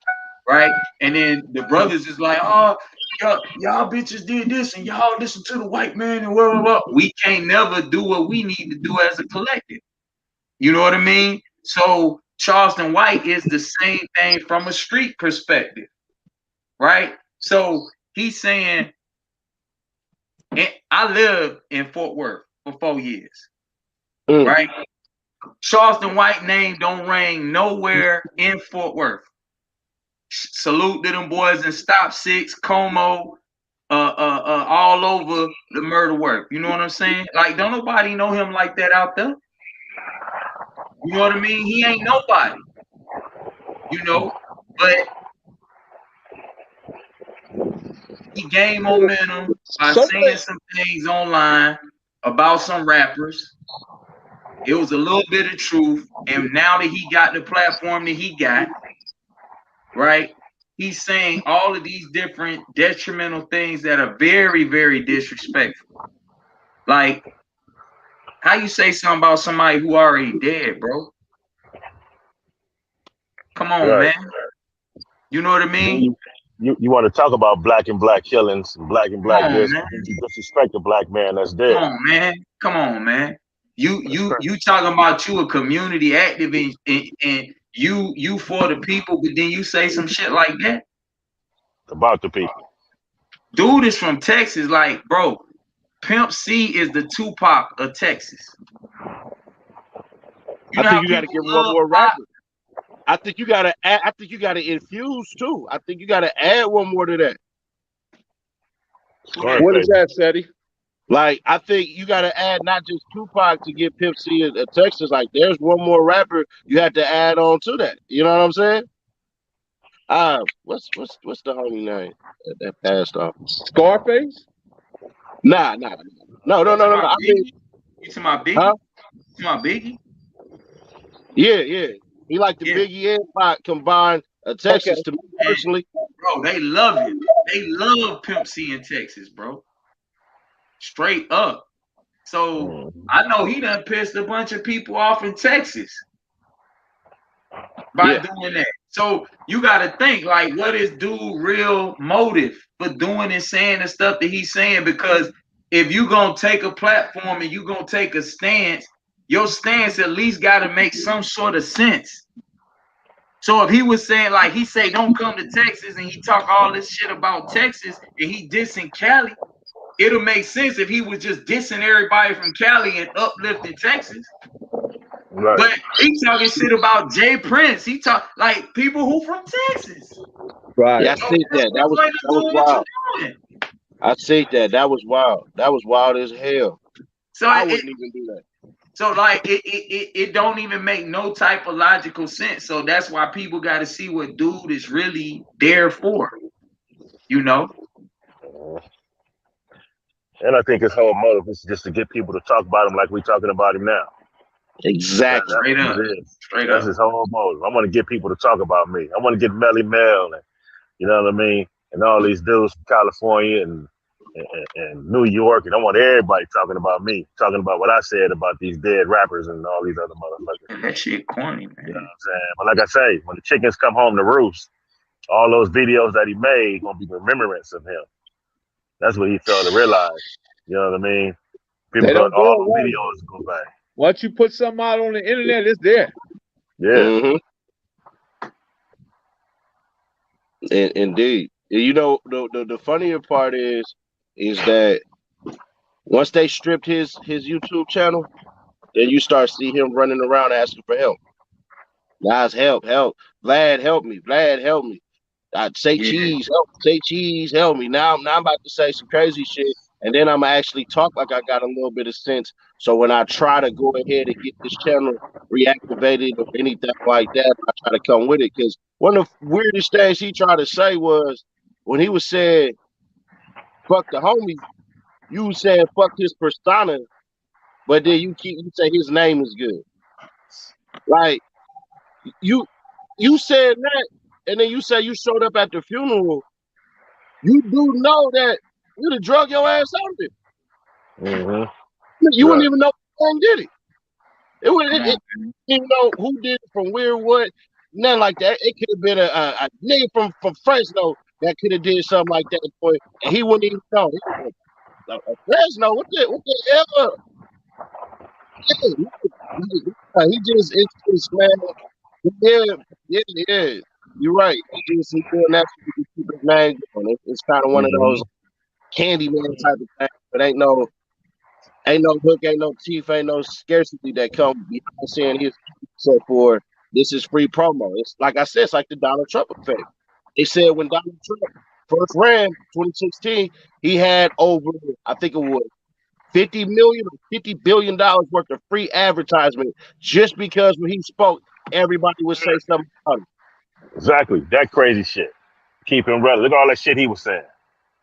right? And then the brothers is like, oh, y'all bitches did this and y'all listen to the white man and blah, blah, blah. We can't never do what we need to do as a collective. You know what I mean? So Charleston White is the same thing from a street perspective, right? So he's saying, I lived in Fort Worth for 4 years, right? Charleston White name don't ring nowhere in Fort Worth. Salute to them boys in Stop 6, Como, all over the murder work. You know what I'm saying? Like, don't nobody know him like that out there. You know what I mean? He ain't nobody. You know, but he gained momentum by saying some things online about some rappers. It was a little bit of truth. And now that he got the platform that he got, right, he's saying all of these different detrimental things that are very, very disrespectful. Like, how you say something about somebody who already dead, bro? Come on, man. You know what I mean? You want to talk about black and black killings and black this, you disrespect the black man that's dead. Come on, man. You talking about you a community activist and you for the people, but then you say some shit like that about the people. Dude is from Texas, like, bro. Pimp C is the Tupac of Texas. I think you got to give one more rapper. I think you got to add. I think you got to infuse too. I think you got to add one more to that. What is that, Seti? Like, I think you got to add not just Tupac to get Pimp C a Texas. Like, there's one more rapper you have to add on to that. You know what I'm saying? What's the homie name that passed off? Scarface? Nah. No. I mean, you to my Biggie? Huh? To my Biggie? Yeah. He like the Biggie and Pac combined Texas to me personally. Bro, they love it. They love Pimp C in Texas, bro. Straight up. So I know he done pissed a bunch of people off in Texas by doing that. So you got to think, like, what is dude real motive for doing and saying the stuff that he's saying? Because if you gonna take a platform and you gonna take a stance, your stance at least got to make some sort of sense. So if he was saying, like, he say don't come to Texas and he talk all this shit about Texas and he dissing Cali, it'll make sense if he was just dissing everybody from Cali and uplifting Texas. Right. But he talking shit about Jay Prince. He talk like people who from Texas. Right. Yeah, I see that. That was wild. I see that. That was wild. That was wild as hell. So I wouldn't even do that. So like it don't even make no type of logical sense. So that's why people got to see what dude is really there for. You know. And I think his whole motive is just to get people to talk about him like we talking about him now. Exactly. Straight That's up. what it is. Straight That's up. his whole motive. I want to get people to talk about me. I want to get Melly Mel and you know what I mean, and all these dudes from California and New York, and I want everybody talking about me, talking about what I said about these dead rappers and all these other motherfuckers. And that shit corny, man. You know what I'm saying? But like I say, when the chickens come home to roost, all those videos that he made gonna be remembrance of him. That's what he failed to realize. You know what I mean? People They don't thought all go the away. videos go back. Once you put something out on the internet, it's there. Yeah. Indeed. You know, the funnier part is that once they stripped his YouTube channel, then you start see him running around asking for help. Guys, help. Vlad, help me. Vlad, help me. I'd say cheese, help me. Now I'm about to say some crazy shit, and then I'm actually talk like I got a little bit of sense. So when I try to go ahead and get this channel reactivated or anything like that, I try to come with it. Because one of the weirdest things he tried to say was when he was saying fuck the homie, you was saying fuck his persona, but then you say his name is good. Like you said that, and then you say you showed up at the funeral. You do know that you'd have drug your ass out of it. You wouldn't even know who did it. You didn't know who did it, from where, what, nothing like that. It could have been a nigga from Fresno that could have did something like that, boy, and he wouldn't even know. Fresno, what the hell? Yeah, it's just, man. Yeah. You're right. He's doing that to keep his name going. It's kind of one of those Candyman type of thing, but ain't no hook, ain't no teeth, ain't no scarcity that come behind saying his so for this is free promo. It's like I said, it's like the Donald Trump effect. They said when Donald Trump first ran 2016, he had over, I think it was $50 million or $50 billion worth of free advertisement just because when he spoke, everybody would say something about him. Exactly. That crazy shit. Keep him relevant. Look at all that shit he was saying.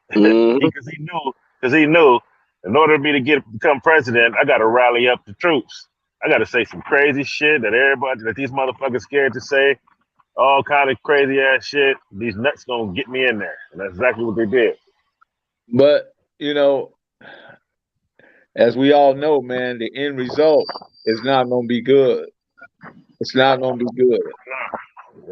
Because he knew in order for me to become president, I got to rally up the troops. I got to say some crazy shit that these motherfuckers scared to say. All kind of crazy ass shit. These nuts gonna get me in there, and that's exactly what they did. But you know, as we all know, man, the end result is not gonna be good. It's not gonna be good.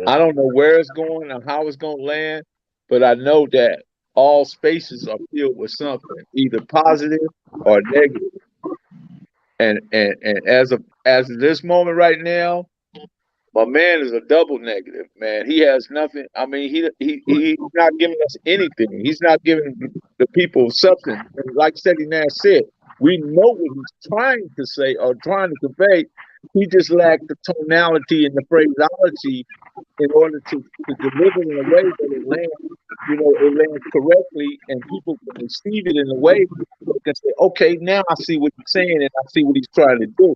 I don't know where it's going or how it's gonna land, but I know that all spaces are filled with something, either positive or negative. And as of this moment right now, my man is a double negative, man. He has nothing. I mean, he's not giving us anything. He's not giving the people substance. And like Steady Nash said, we know what he's trying to say or trying to convey. He just lacked the tonality and the phraseology in order to deliver it in a way that it lands correctly and people can receive it in a way that they can say, okay, now I see what he's saying and I see what he's trying to do.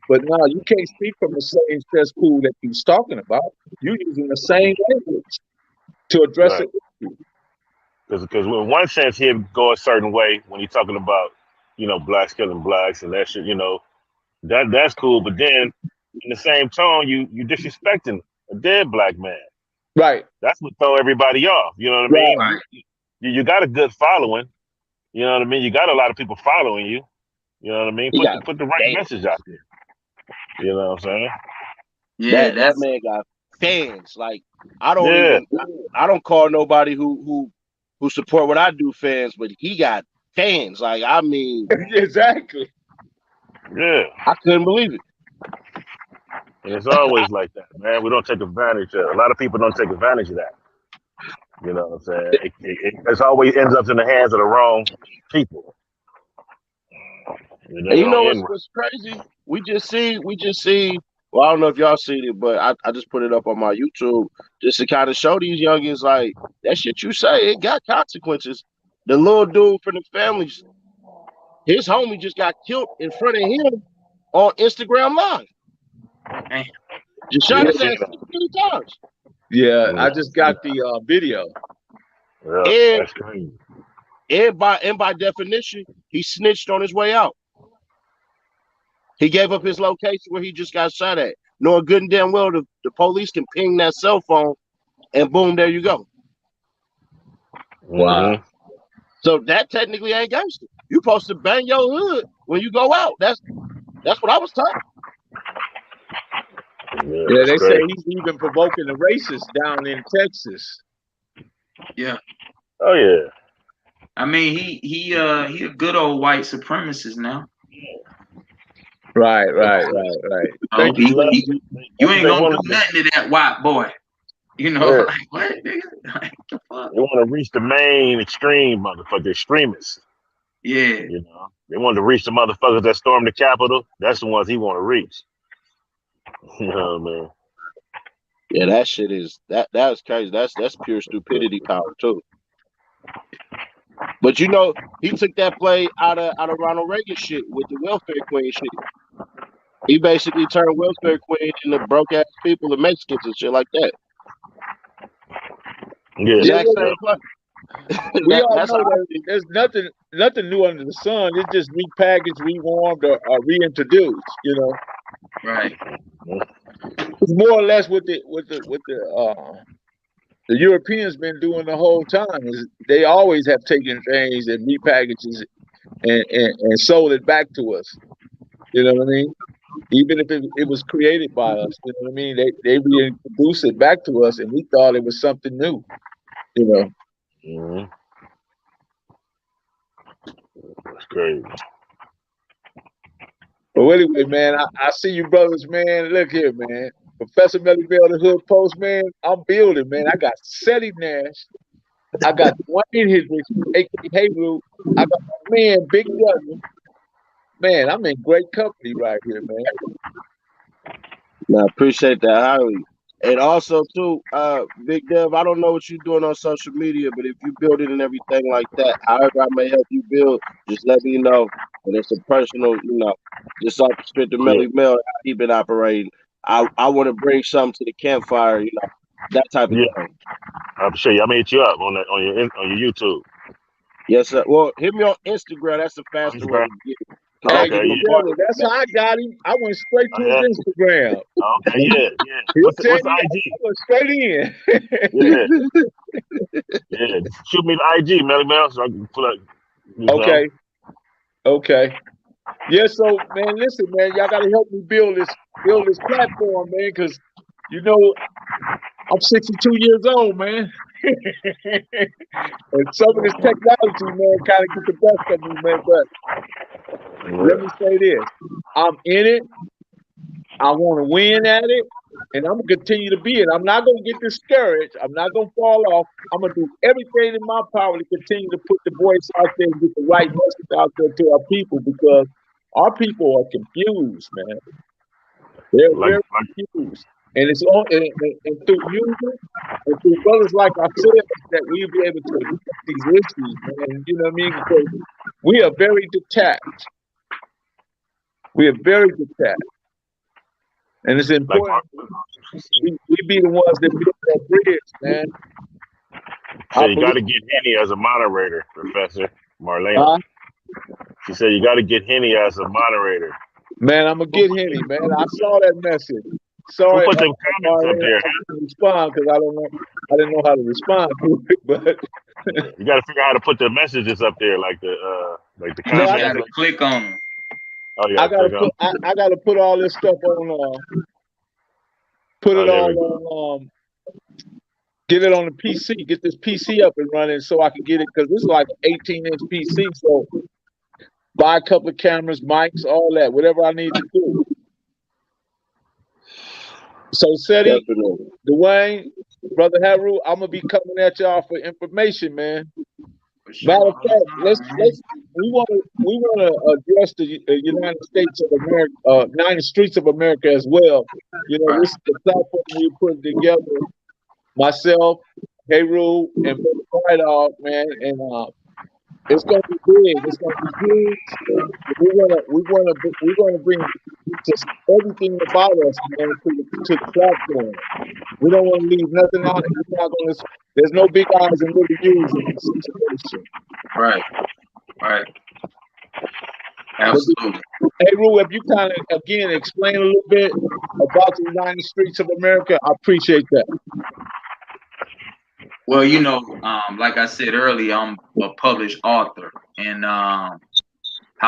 But no, you can't speak from the same stress pool that he's talking about. You're using the same language to address it. Because in one sense he'd go a certain way when he's talking about, blacks killing blacks and that shit, that's cool. But then in the same tone, you disrespecting a dead black man. Right. That's what throw everybody off. You know what I mean? Right. You got a good following. You know what I mean? You got a lot of people following you. You know what I mean? Put the right message out there. You know what I'm saying? Yeah, that man got fans. Like I don't call nobody who support what I do fans, but he got fans. Like I mean, exactly. Yeah, I couldn't believe it. And it's always like that, man. We don't take advantage of it. A lot of people don't take advantage of that. You know what I'm saying? It always ends up in the hands of the wrong people. And you know what's crazy? We just see. Well, I don't know if y'all seen it, but I just put it up on my YouTube just to kind of show these youngins like that shit you say it got consequences. The little dude from the families, His homie just got killed in front of him on Instagram Live. Man. Just shot Yeah, his ass 50 times. Yeah, I just got the video. Yeah, And that's crazy. And by definition, he snitched on his way out. He gave up his location where he just got shot at, knowing good and damn well the police can ping that cell phone, and boom, there you go. Wow. Mhm. So that technically ain't gangster. You supposed to bang your hood when you go out. That's what I was taught. Yeah, Yeah, that's they say crazy. he's even provoking the racists down in Texas. Yeah. Oh yeah. I mean, he a good old white supremacist now. Right. Oh, Thank you, They love, Breezy. you that's what ain't they gonna want do to do. nothing to that white boy. You know, Yeah. like what, nigga? Like the fuck? They want to reach the main extreme motherfucker, extremists. Yeah. You know, they want to reach the motherfuckers that stormed the Capitol. That's the ones he want to reach. You know what I mean? Yeah, that shit is that's crazy. That's pure stupidity power too. But you know, he took that play out of Ronald Reagan shit with the welfare queen shit. He basically turned welfare queen into broke ass people and Mexicans and shit like that. Yeah. Exact Yeah. same play. We all That's how know I that see it. there's nothing new under the sun. It's just repackaged, rewarmed, or reintroduced. You know, Right. it's more or less what the Europeans been doing the whole time. Is they always have taken things and repackages and sold it back to us. You know what I mean? Even if it was created by us, you know what I mean? They reintroduce it back to us, and we thought it was something new. You know. Mhm. That's crazy. But anyway, man, I see you brothers, man. Look here, man. Professor Melly Bell, the Hood Post, man. I'm building, man. I got Seti Nash. I got Dwayne Hendricks, a.k.a. Haywood. I got my man, Big W. Man, I'm in great company right here, man. No, I appreciate that highly. And also too, Big Dev, I don't know what you're doing on social media, but if you build it and everything like that, however I may help you build, just let me know. And it's a personal, just off the strength of Yeah. Melly Mel, how he been operating. I want to bring something to the campfire, that type of Yeah. thing. I'm sure you. I'm gonna hit you up on your YouTube. Yes, sir. Well, hit me on Instagram. That's the faster way Instagram. to get it. 'Cause Oh, Hey, I okay. get Big Yeah. W, bombarded that's with how I got him. I went straight Oh, to yeah. his Instagram. Oh, okay. Yeah. Yeah. He'll What's tell the you, IG? I went straight in. Yeah. Yeah. Just shoot me the IG, Melly Mel, so I can pull up. Okay. Yeah, so man, listen, man, y'all gotta help me build this platform, man, because you know I'm 62 years old, man. And some of this technology, man, kind of get the best of me, man. But let me say this. I'm in it. I want to win at it. And I'm going to continue to be it. I'm not going to get discouraged. I'm not going to fall off. I'm going to do everything in my power to continue to put the voice out there and get the right message out there to our people, because our people are confused, man. They're Like, very confused. And it's all and through music and through brothers like ourselves that we'll be able to address these issues, man. You know what I mean? Because we are very detached. We are very detached. And it's important we be the ones that build that bridge, man. so you got to get Henny as a moderator, Professor Marlena. Huh? She said you got to get Henny as a moderator. Man, I'm gonna get Henny, man. I saw that message. Sorry, Who put them comments up there? I didn't respond because I didn't know how to respond to it, but You got to figure out how to put the messages up there, like the No, You I gotta comments. click on them. Oh yeah, I gotta click on. I gotta put all this stuff on put Oh, it there all we go. on get it on the PC, get this PC up and running so I can get it, because this is like an 18-inch PC, so buy a couple of cameras, mics, all that, whatever I need to do. So Seti, Definitely. Dwayne, Brother Haru, I'm gonna be coming at y'all for information, man. For sure. Matter of All the fact, time, man. we wanna address the United States of America, United Streets of America as well. You know, Right. this is the platform we put together. Myself, Heru, and Brother Dog, man, and It's gonna be big. It's gonna be huge. We're gonna bring just everything about us, man, to the platform. We don't want to leave nothing out. And we're not gonna. There's no big eyes and little U's in this situation. Right. Right. But Absolutely. hey, Rue, if you kind of again explain a little bit about the United Streets of America, I appreciate that. Well, like I said earlier, I'm a published author, and how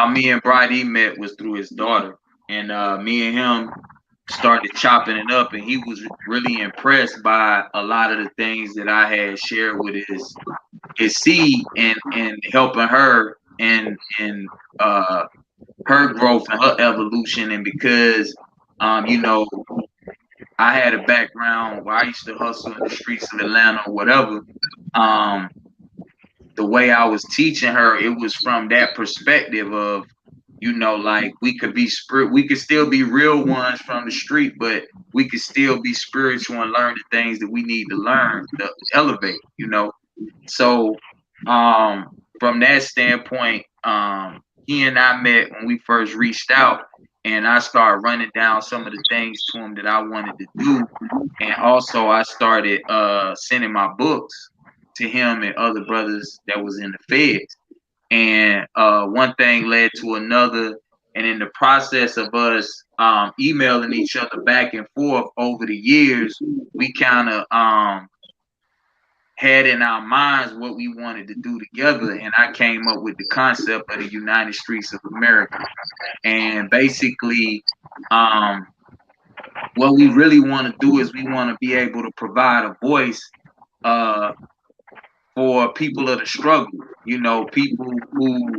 me and Brady met was through his daughter, and me and him started chopping it up, and he was really impressed by a lot of the things that I had shared with his seed, and helping her and her growth and her evolution, and because I had a background where I used to hustle in the streets of Atlanta or whatever. Um, the way I was teaching her, it was from that perspective of, like we could be we could still be real ones from the street, but we could still be spiritual and learn the things that we need to learn to elevate, So from that standpoint, he and I met when we first reached out, and I started running down some of the things to him that I wanted to do. And also I started sending my books to him and other brothers that was in the feds. And one thing led to another. And in the process of us emailing each other back and forth over the years, we kind of had in our minds what we wanted to do together. And I came up with the concept of the United Streets of America. And basically, what we really want to do is we want to be able to provide a voice for people of the struggle, people who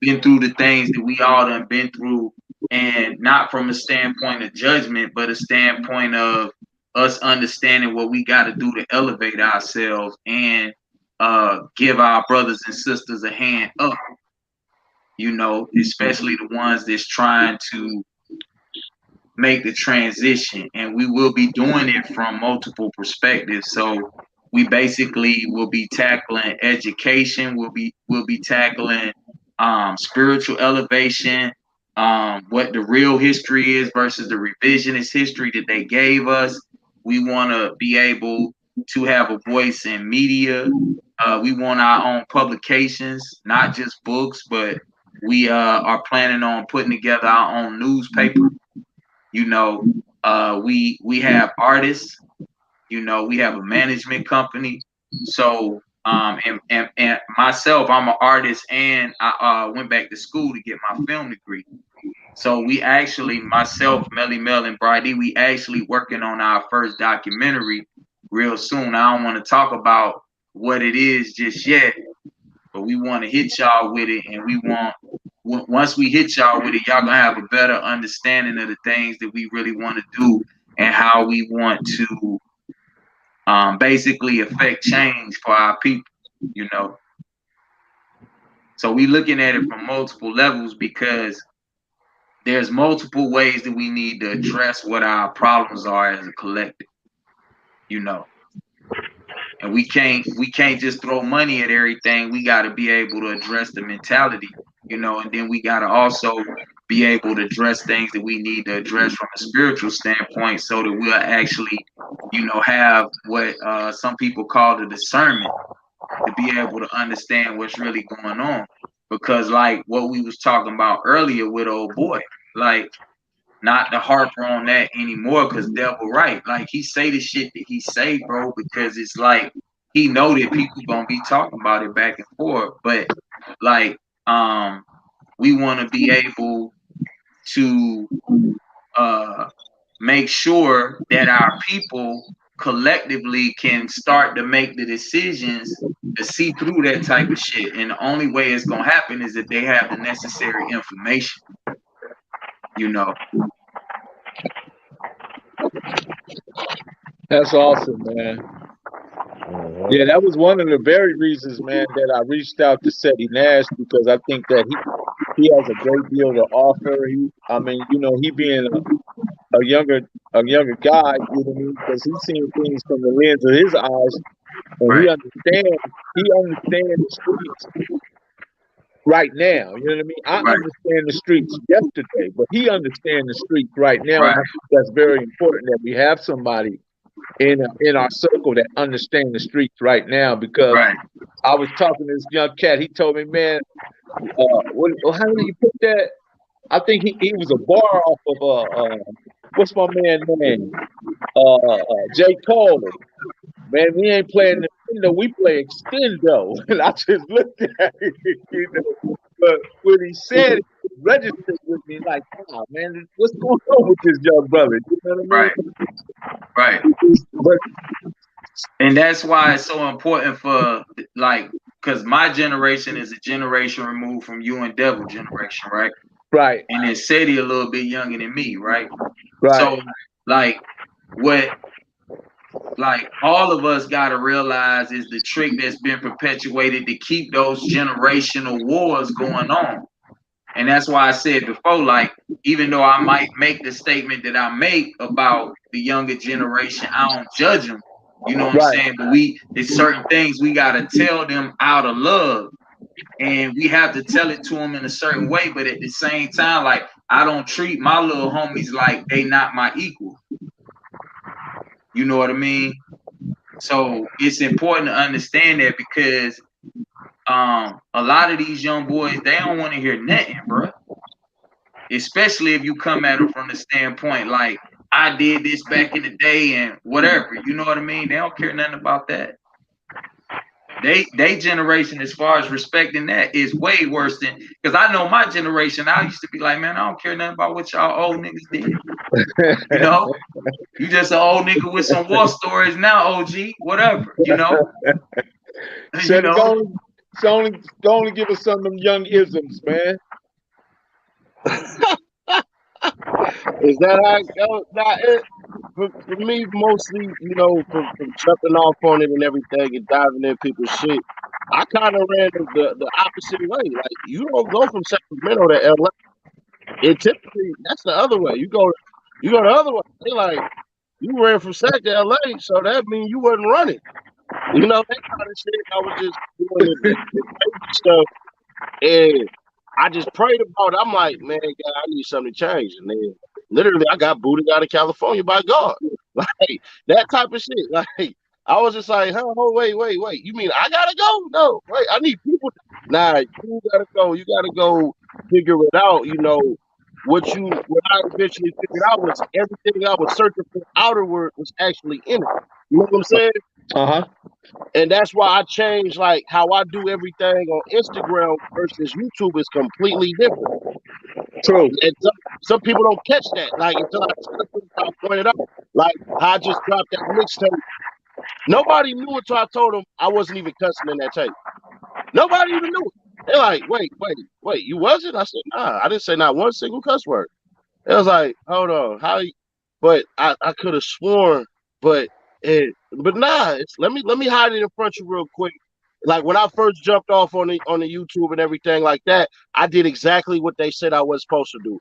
been through the things that we all done been through, and not from a standpoint of judgment, but a standpoint of us understanding what we got to do to elevate ourselves and give our brothers and sisters a hand up, especially the ones that's trying to make the transition. And we will be doing it from multiple perspectives. So we basically will be tackling education, we'll be tackling spiritual elevation, what the real history is versus the revisionist history that they gave us. We want to be able to have a voice in media. We want our own publications, not just books, but we are planning on putting together our own newspaper. We have artists. We have a management company. So and myself, I'm an artist, and I went back to school to get my film degree. So we actually, myself, Melly Mel, and Brady, we actually working on our first documentary real soon. I don't want to talk about what it is just yet, but we want to hit y'all with it, and we want, once we hit y'all with it, y'all gonna have a better understanding of the things that we really want to do and how we want to basically affect change for our people, So we looking at it from multiple levels, because there's multiple ways that we need to address what our problems are as a collective, And we can't just throw money at everything. We got to be able to address the mentality, and then we got to also be able to address things that we need to address from a spiritual standpoint, so that we'll actually, have what some people call the discernment, to be able to understand what's really going on. Because like what we was talking about earlier with old boy, like, not to harper on that anymore, because Devil right, like he say the shit that he say, bro, because it's like he know that people gonna be talking about it back and forth. But like we want to be able to make sure that our people collectively can start to make the decisions to see through that type of shit. And the only way it's gonna happen is if they have the necessary information, That's awesome, man. Yeah, that was one of the very reasons, man, that I reached out to Seti Nash, because I think that he has a great deal to offer. He being a younger guy, because he's seeing things from the lens of his eyes and Right. he understands the streets right now. You know what I mean? I Right. understand the streets yesterday, but he understands the streets right now, and Right. I think that's very important that we have somebody in our circle that understands the streets right now. Because Right. I was talking to this young cat. He told me, man, how did you put that? I think he was a bar off of what's my man's name? J. Cole. Man, we ain't playing Nintendo, we play Extendo. And I just looked at it, you know. But when he said it, it registered with me like, wow, man, what's going on with this young brother? You know what I mean? Right. But And that's why it's so important for like, because my generation is a generation removed from you and Devil generation, right? right, And then Seti a little bit younger than me, right? right, So like what like all of us gotta realize is the trick that's been perpetuated to keep those generational wars going on. And that's why I said before, like, even though I might make the statement that I make about the younger generation, I don't judge them. You know what I'm right. saying? But it's certain things we gotta tell them out of love, and we have to tell it to them in a certain way. But at the same time, like, I don't treat my little homies like they not my equal. You know what I mean? So it's important to understand that, because a lot of these young boys, they don't want to hear nothing, bro. Especially if you come at them from the standpoint like, I did this back in the day and whatever. You know what I mean? They don't care nothing about that. They generation, as far as respecting that, is way worse than, because I know my generation, I used to be like, man, I don't care nothing about what y'all old niggas did. You know? You just an old nigga with some war stories now, OG, whatever, you know? Said go only give us some of them young isms, man. Is that how it goes? For me, mostly, you know, from jumping off on it and everything and diving in people's shit, I kind of ran the opposite way. Like, you don't go from Sacramento to LA. It typically, that's the other way. You go the other way. They like, you ran from Sac to LA, so that means you wasn't running. You know, that kind of shit. I was just doing the crazy stuff, and I just prayed about it. I'm like, man, God, I need something to change. And then literally I got booted out of California by God. Like, that type of shit. Like, I was just like, oh, wait. You mean I gotta go? No, wait, I need people. Nah, you gotta go. You gotta go figure it out. You know, what I eventually figured out was everything I was searching for outerward was actually in it. You know what I'm saying? Uh-huh. And that's why I changed, like, how I do everything on Instagram versus YouTube is completely different. True. And some people don't catch that. Like, until I pointed out, like, how I just dropped that mixtape. Nobody knew until I told them I wasn't even cussing in that tape. Nobody even knew it. They're like, wait, you wasn't? I said, nah, I didn't say not one single cuss word. It was like, hold on, how? But I could have sworn, but nah. Let me hide it in front of you real quick. Like, when I first jumped off on the YouTube and everything like that, I did exactly what they said I was supposed to do.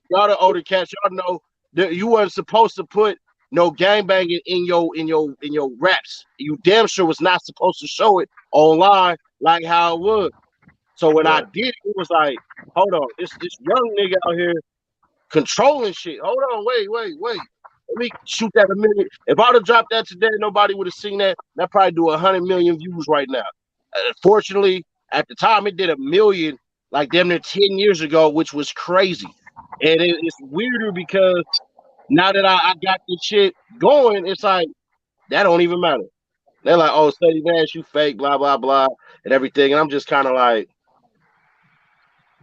Y'all the older cats, y'all know that you weren't supposed to put no gangbanging in your raps. You damn sure was not supposed to show it online like how it was. So when I did it was like, hold on, this young nigga out here controlling shit. Hold on, wait. Let me shoot that a minute. If I'd have dropped that today, nobody would have seen that. That probably do 100 million views right now. Fortunately, at the time, it did 1 million, like damn near 10 years ago, which was crazy. And it's weirder because now that I got this shit going, it's like, that don't even matter. They're like, oh, Steady Nash, you fake, blah, blah, blah, and everything. And I'm just kind of like,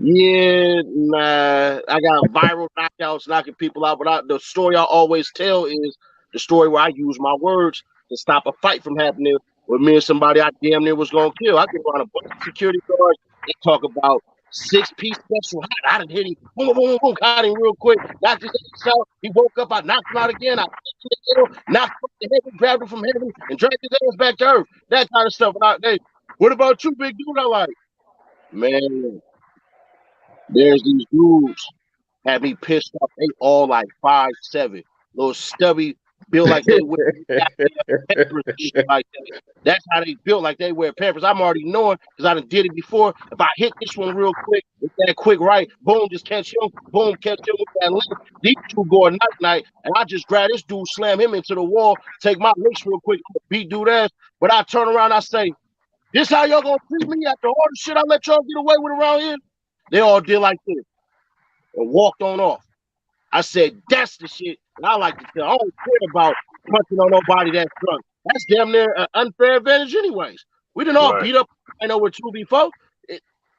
yeah, nah. I got viral knockouts knocking people out, but the story I always tell is the story where I use my words to stop a fight from happening with me and somebody I damn near was gonna kill. I get around a bunch of security guards. They talk about 6-piece special hot. I done hit him, boom, caught him real quick. Knocked his ass out. He woke up. I knocked him out again. I knocked him from the heaven, grabbed him from heaven, and dragged his ass back to earth. That kind of stuff. What about you, big dude? I'm like, man. There's these dudes had me pissed off. They all like 5'7", little stubby built like they wear Pampers and shit like that. That's how they built, like they wear Pampers. I'm already knowing because I done did it before. If I hit this one real quick, with that quick right, boom, just catch him, boom, catch him with that left. These two going night, and I just grab this dude, slam him into the wall, take my licks real quick, beat dude ass. But I turn around, I say, this how y'all gonna treat me after all the shit I let y'all get away with around here? They all did like this and walked on off. I said, that's the shit. And I like to tell. I don't care about punching on nobody that's drunk. That's damn near an unfair advantage anyways. We didn't all Right. beat up I know with two before.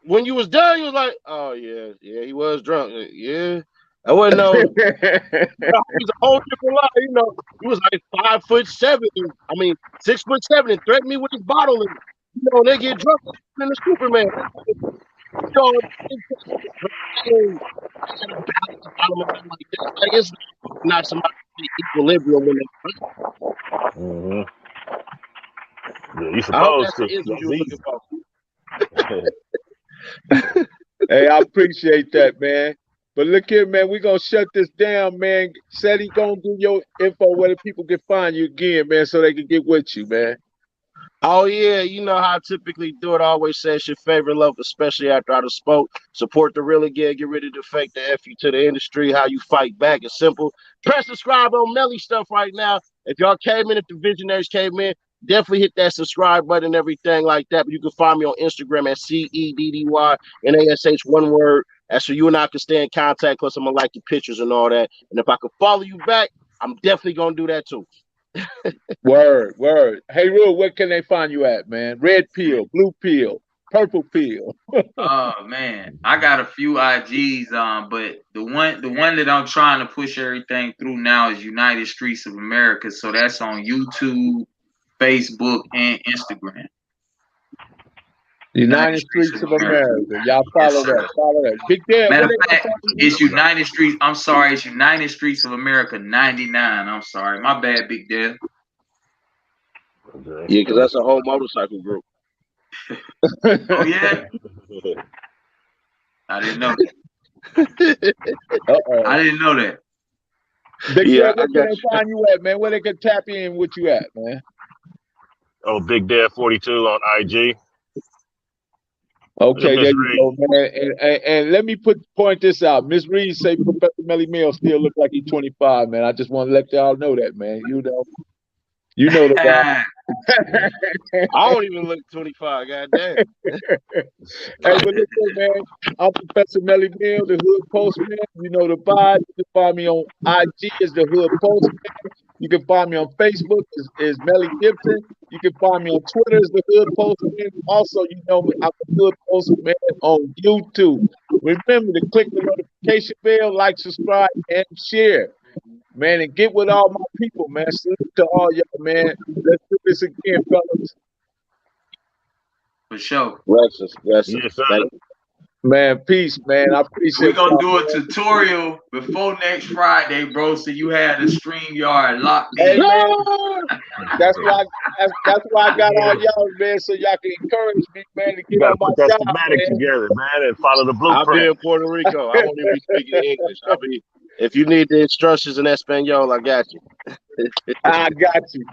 When you was done, you was like, oh yeah, he was drunk. Yeah. I wasn't no he's a whole different life, you know. He was like 5'7". I mean 6'7" and threatened me with his bottle and you know, they get drunk in the Superman. You know, like it's not somebody equilibrium when they Mm-hmm. Yeah, you I hope supposed that's to. the answer you were looking for. Hey, I appreciate that, man. But look here, man, we gonna shut this down, man. Said he gonna give your info where the people can find you again, man, so they can get with you, man. Oh yeah, you know how I typically do it. I always say it's your favorite love, especially after I done spoke. Support the real again, get rid of the fake, the F you to the industry, how you fight back. It's simple. Press subscribe on Melly stuff right now. If y'all came in, if the visionaries came in, definitely hit that subscribe button and everything like that. But you can find me on Instagram at CEDDYNASH, one word. That's so you and I can stay in contact. Plus, I'm gonna like your pictures and all that. And if I could follow you back, I'm definitely gonna do that too. Word. Hey, Rule, where can they find you at, man? Red pill, blue pill, purple pill. Oh man, I got a few IGs, but the one that I'm trying to push everything through now is United Streets of America. So that's on YouTube, Facebook, and Instagram. United Streets of America. Y'all follow that. Follow that. Big Dad. Matter of fact, it's United Streets. I'm sorry, it's United Streets of America 99. I'm sorry, my bad, Big Dad. Okay. Yeah, because that's a whole motorcycle group. Oh yeah, I didn't know that. I didn't know that. Big Yeah, Dad, where can they find you at, man? Where they can tap in with you at, man? Oh, Big Dad 42 on IG. Okay, Miss there you Reed. go, man. And let me point this out. Miss Reed say Professor Melly Mills still look like he's 25, man. I just want to let y'all know that, man. You know the guy. I don't even look 25, goddamn. Hey, but listen, man, I'm Professor Melly Mill, the Hood Postman. You know the vibe. You can find me on IG as the Hood Postman. You can find me on Facebook as Melly Gibson. You can find me on Twitter as the Hood Postman. Also, you know me, I'm the Hood Postman on YouTube. Remember to click the notification bell, like, subscribe, and share. Man, and get with all my people, man. Salute to all y'all, man. Let's do this again, fellas. For sure. Blessings. Yes, sir. Thank you. Man, peace, man. I appreciate We're gonna y'all. do a tutorial before next Friday, bro. So you had the StreamYard locked Hey, in. man, that's why I got all y'all, man, so y'all can encourage me, man, to You get gotta on my put that job, schematic man. together, man, and follow the I'll be in blueprint. Puerto Rico. I won't even be speaking English. If you need the instructions in Espanol, I got you. I got you.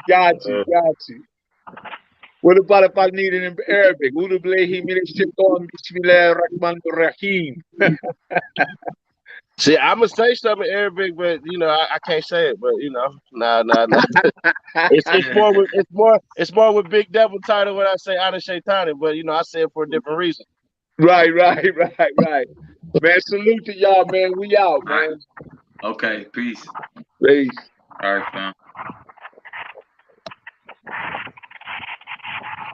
What about if I need it in Arabic? Bismillahirrahmanirrahim. See, I'm gonna say something in Arabic, but you know, I can't say it. But you know, nah. It's more with Big Devil title when I say Ana Shaitani, but you know, I say it for a different reason. Right. Man, salute to y'all, man. We out, man. Okay, peace. Peace. All right, fam.